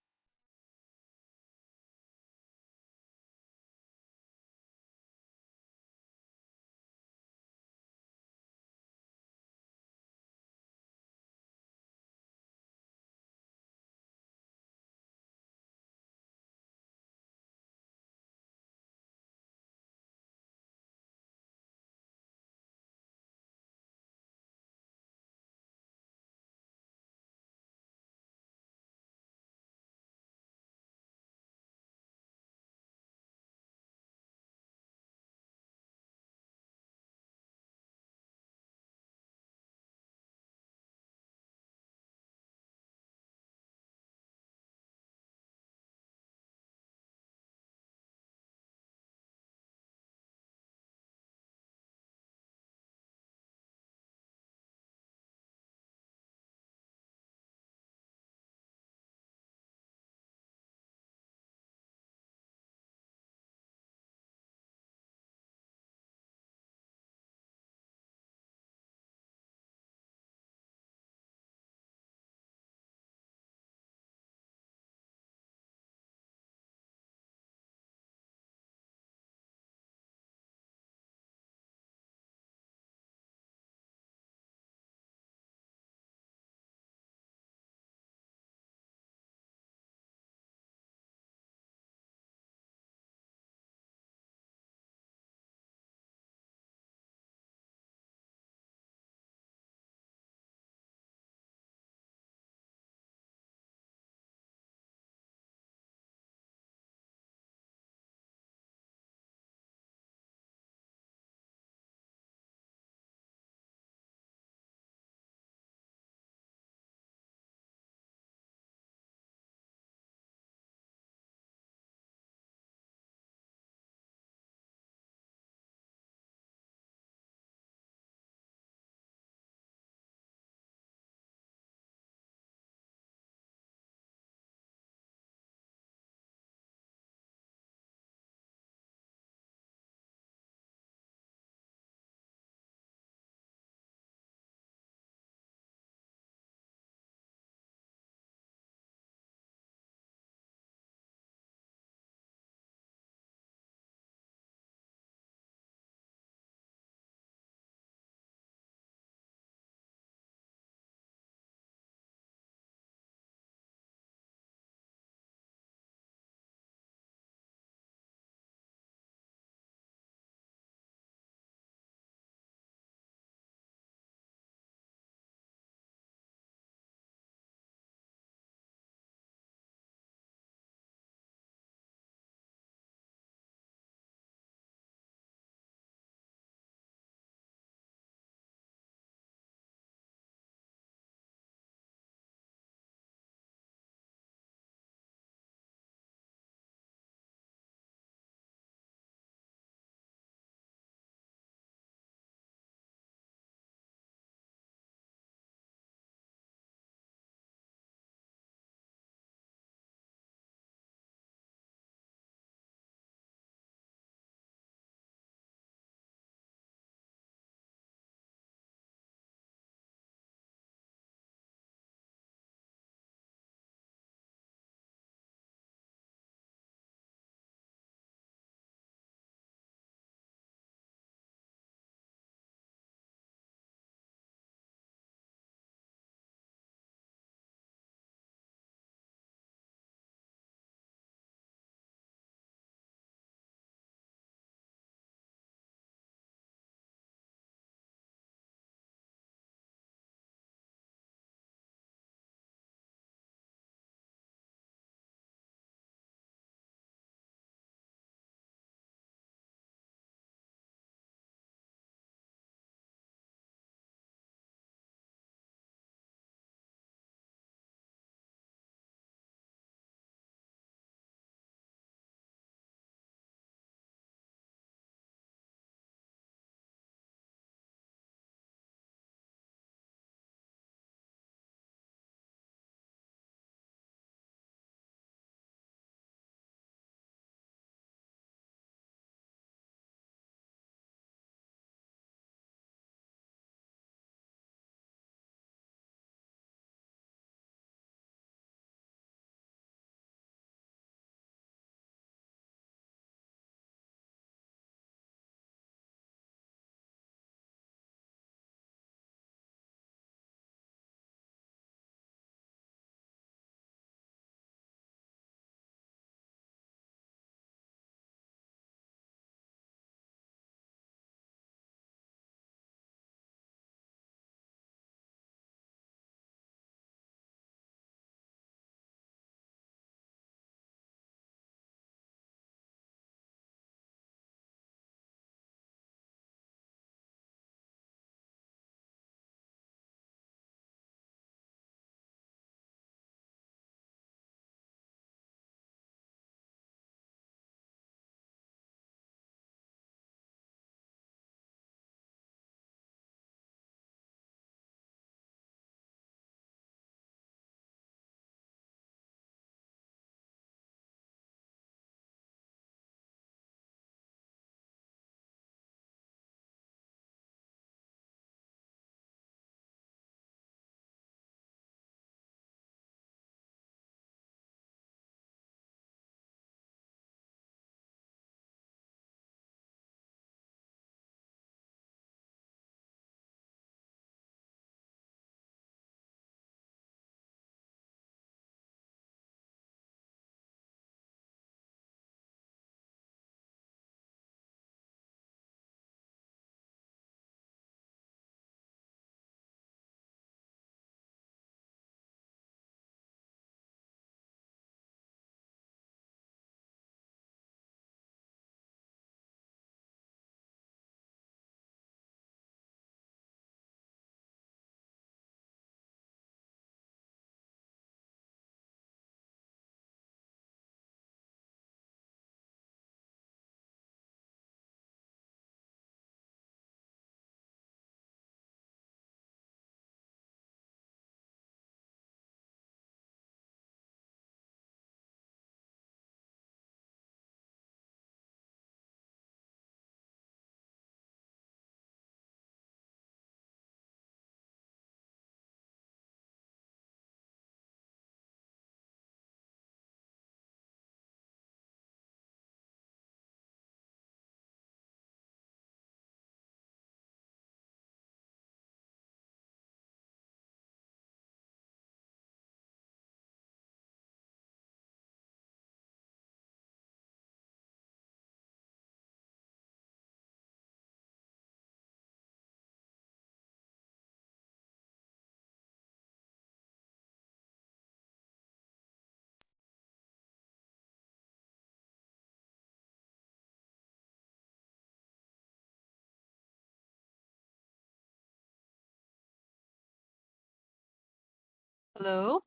Hello?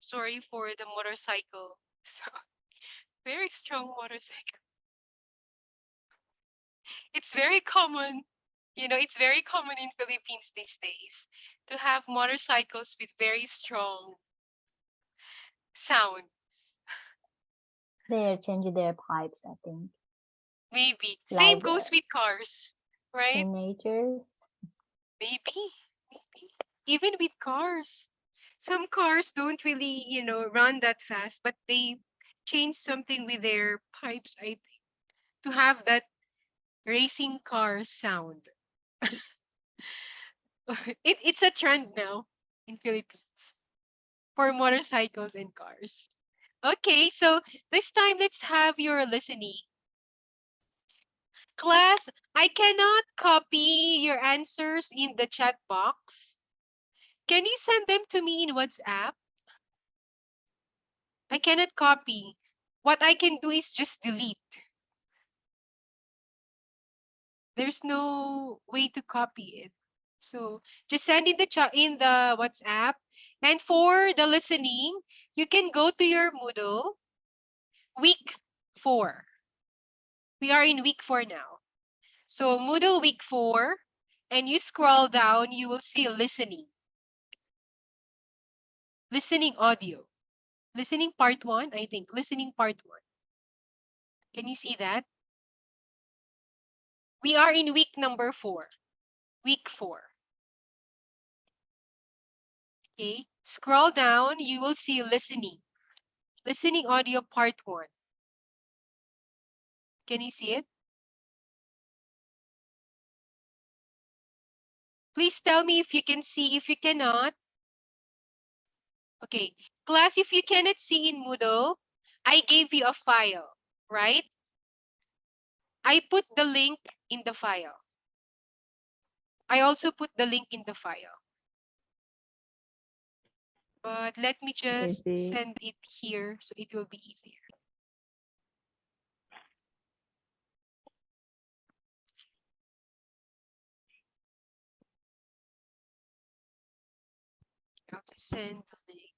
Sorry for the motorcycle. So, very strong motorcycle. It's very common. It's very common in Philippines these days to have motorcycles with very strong sound. They are changing their pipes, I think. Maybe. Same Like goes with cars, right? teenagers. Maybe. Maybe. Even with cars. Some cars don't really, run that fast, but they change something with their pipes, I think, to have that racing car sound. It's a trend now in Philippines for motorcycles and cars. Okay, so this time let's have your listening. Class, I cannot copy your answers in the chat box. Can you send them to me in WhatsApp? I cannot copy. What I can do is just delete. There's no way to copy it. So just send in the chat in the WhatsApp. And for the listening, you can go to your Moodle week 4. We are in week 4 now. So Moodle week 4, and you scroll down, you will see listening. Listening audio. Listening part 1, I think. Listening part 1. Can you see that? We are in week number 4. Week 4. Okay. Scroll down, you will see listening. Listening audio part 1. Can you see it? Please tell me if you can see. If you cannot, okay. Class, if you cannot see in Moodle, I gave you a file, right? I put the link in the file. I also put the link in the file. But let me just see. send it here so it will be easier. I'll just send the link.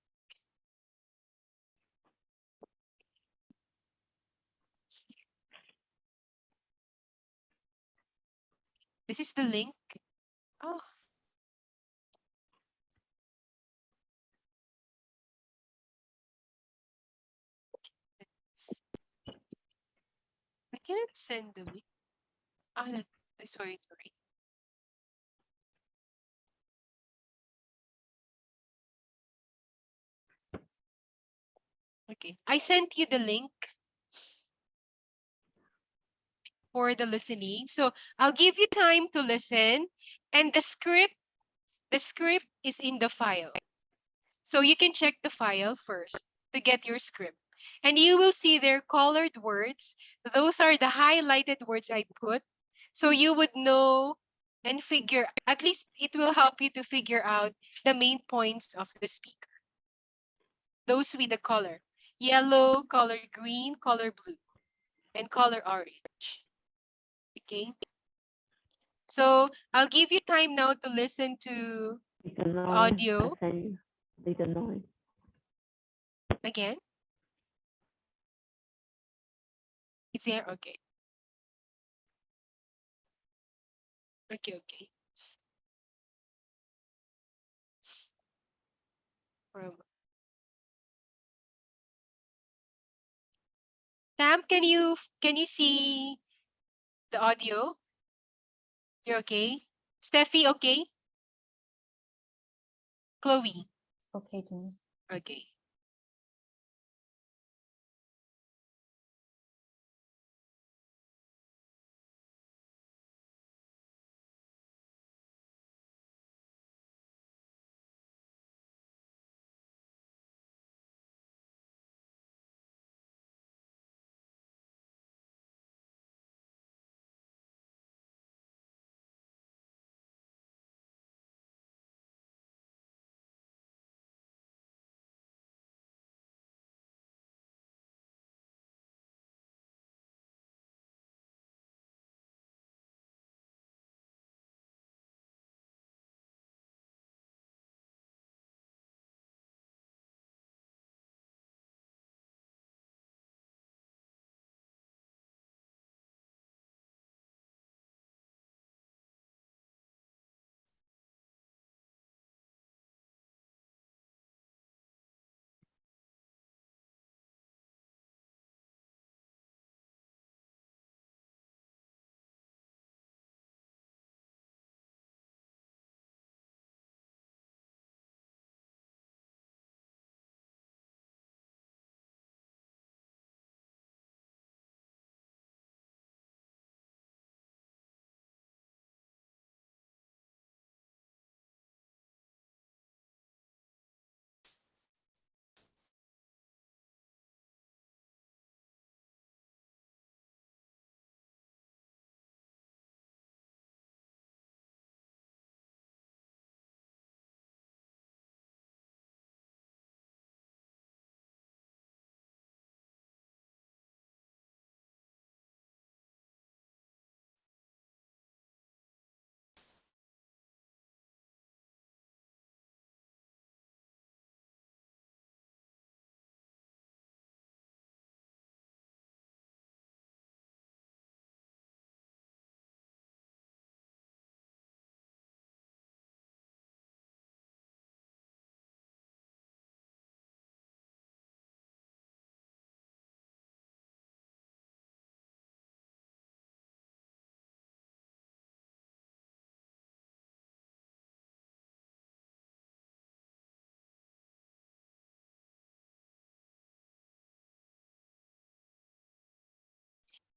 This is the link. Oh. I cannot send the link. Oh, no. Sorry. Okay. I sent you the link for the listening. So I'll give you time to listen, and the script is in the file. So you can check the file first to get your script. And you will see there colored words. Those are the highlighted words I put. So you would know and figure, at least it will help you to figure out the main points of the speaker. Those with the color. Yellow, color green, color blue, and color orange. Okay. So I'll give you time now to listen to Little noise. audio. I send you. Little noise. Again. It's there. Okay. Okay. From Sam, can you see the audio? You're okay? Steffi, okay? Chloe, Okay to me. okay.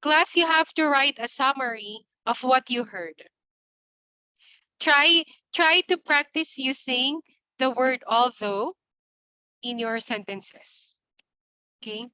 Class, you have to write a summary of what you heard. Try to practice using the word although in your sentences. Okay?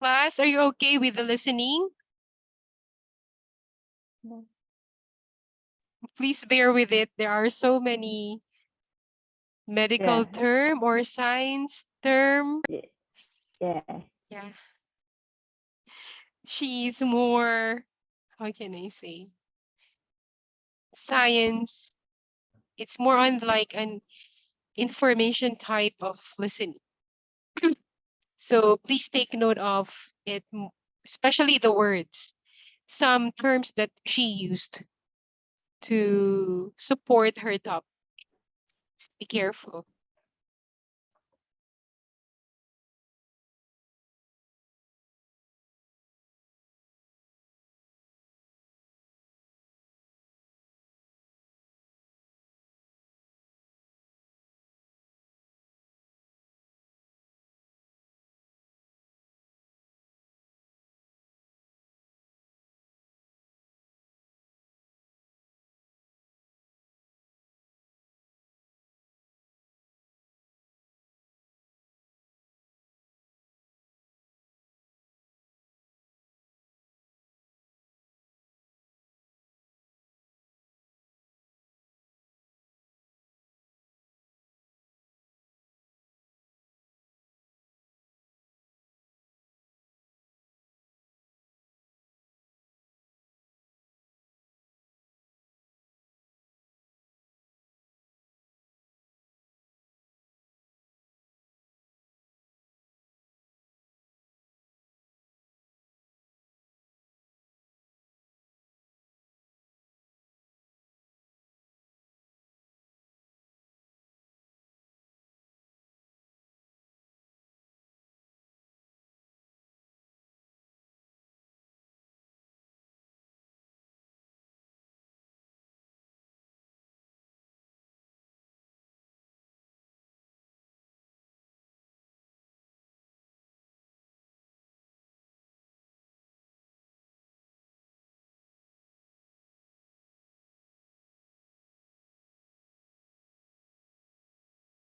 Class, are you okay with the listening? Yes. Please bear with it. There are so many medical Yeah. term or science term. Yeah. Yeah. She's more, how can I say, science. It's more on like an information type of listening. So please take note of it, especially the words. Some terms that she used to support her topic. Be careful.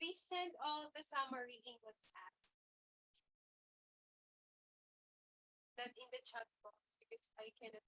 Please send all the summary in WhatsApp, not in the chat box because I cannot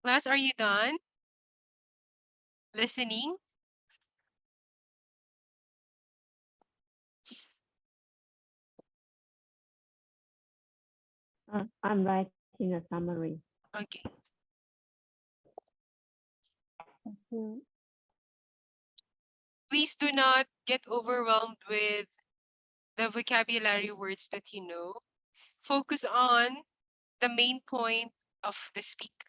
Class, are you done listening? I'm writing a summary. Okay. Mm. Please do not get overwhelmed with the vocabulary words that you know. Focus on the main point of the speaker.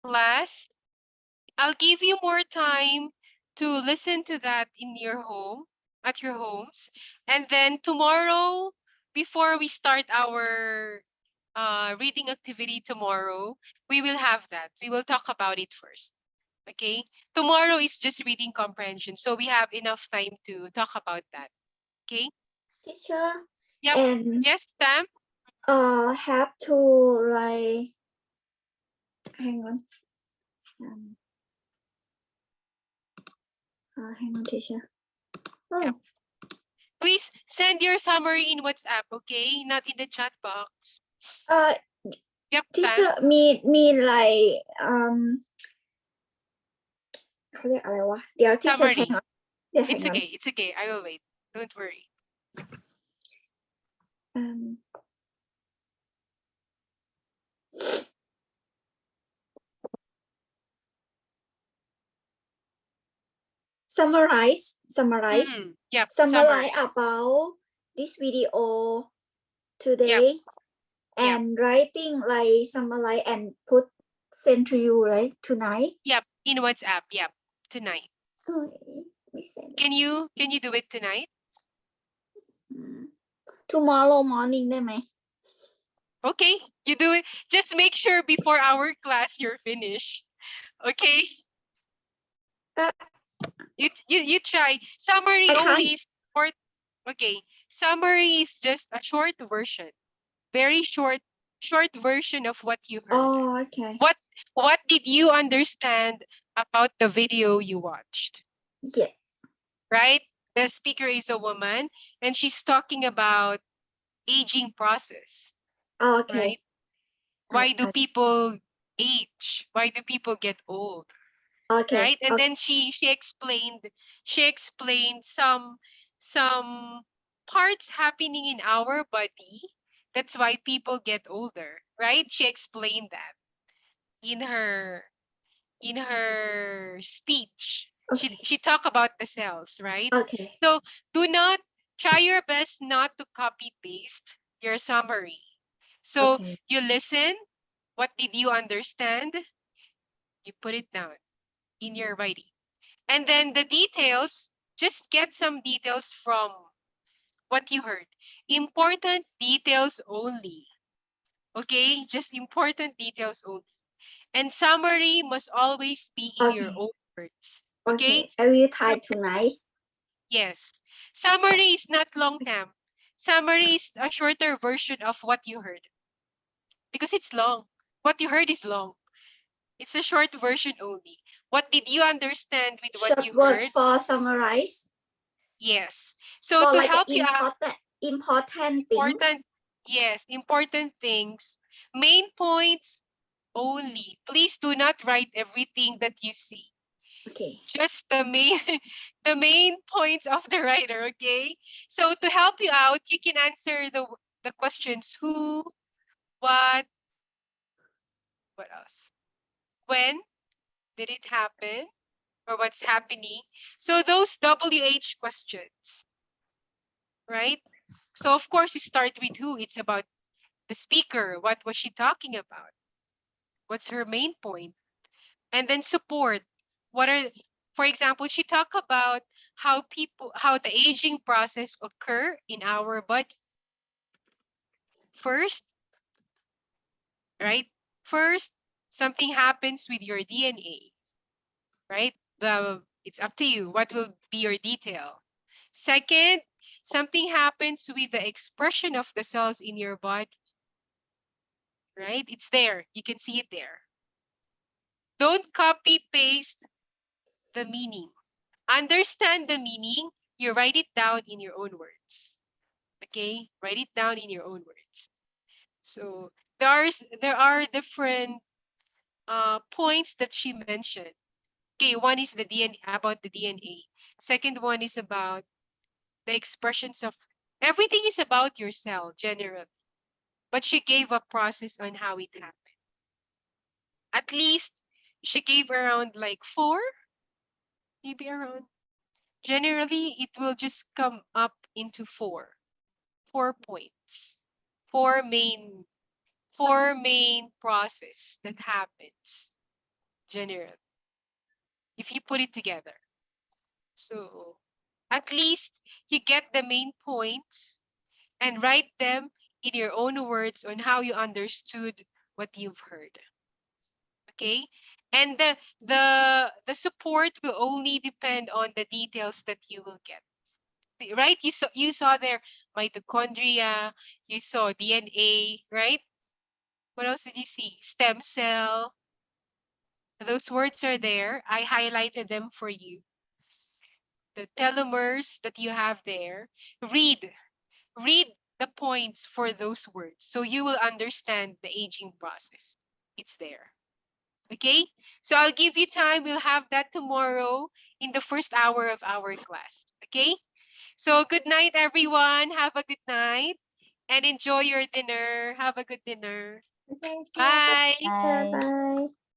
class, I'll give you more time to listen to that in your home, at your homes. And then tomorrow, before we start our reading activity tomorrow, we will have that. We will talk about it first. Okay? Tomorrow is just reading comprehension. So we have enough time to talk about that. Okay? Teacher, Yep. and Yes, Sam? have to like hang on. Hang on, teacher. Oh, Yep. Please send your summary in WhatsApp, okay? Not in the chat box. Yep, Sam. teacher mean like เขาเรียกอะไรวะ เดี๋ยว teacher Summary. hang on เดี๋ยว It's hang on okay. It's okay. I will wait. Don't worry. Summarize Yep. summarize Summarize. about this video today and writing like summarize and put send to you right tonight. Yep. In WhatsApp. Yep. Tonight. เฮ้ยไม่เสร็จ Can you do it tonight? tomorrow morning ได้ไหม Okay. You do it. Just make sure before our class you're finished. Okay. You try. Summary I can't. only is short. Okay. Summary is just a short version. Very short version of what you heard. Oh, okay. What did you understand about the video you watched? Yeah. Right? The speaker is a woman and she's talking about aging process. Oh, okay. Right? Why do people age? Why do people get old? Okay. Right? And Okay. then she explained some parts happening in our body. That's why people get older, right? She explained that in her speech. Okay. She talked about the cells, right? Okay. So do not try your best not to copy paste your summary. So Okay. you listen, what did you understand? You put it down in your writing. And then the details, just get some details from what you heard. Important details only. Okay? Just important details only. And summary must always be in your Okay. own words. Okay? Okay. I will try tonight. Yes. Summary is not long term. Summary is a shorter version of what you heard. Because it's long. What you heard is long. It's a short version only. What did you understand with what Short you word heard? for summarize. Yes. So Or to like help you out, important things. yes, important things. Main points only. Please do not write everything that you see. Okay. Just the main the main points of the writer, okay? So to help you out, you can answer the questions who, what else? When did it happen? Or what's happening? So those WH questions, right? So of course you start with who. It's about the speaker. What was she talking about? What's her main point? And then support. For example, she talked about how the aging process occur in our body. First, right? First, something happens with your DNA, right? It's up to you. What will be your detail? Second, something happens with the expression of the cells in your body, right? It's there. You can see it there. Don't copy paste the meaning. Understand the meaning. You write it down in your own words. Okay? Write it down in your own words. So there are different points that she mentioned. Okay, one is the DNA, about the DNA. Second one is about the expressions of everything is about your cell generally. But she gave a process on how it happened. At least she gave around like 4, maybe around. Generally, it will just come up into 4 points. Four main process that happens. general, if you put it together. So at least you get the main points and write them in your own words on how you understood what you've heard. Okay? And the support will only depend on the details that you will get. Right? You saw there mitochondria, you saw DNA, right? What else did you see? Stem cell. Those words are there. I highlighted them for you. The telomeres that you have there. Read the points for those words so you will understand the aging process. It's there. Okay? So I'll give you time. We'll have that tomorrow in the first hour of our class. Okay? So good night, everyone. Have a good night and enjoy your dinner. Have a good dinner. Okay, Bye. Bye. Bye.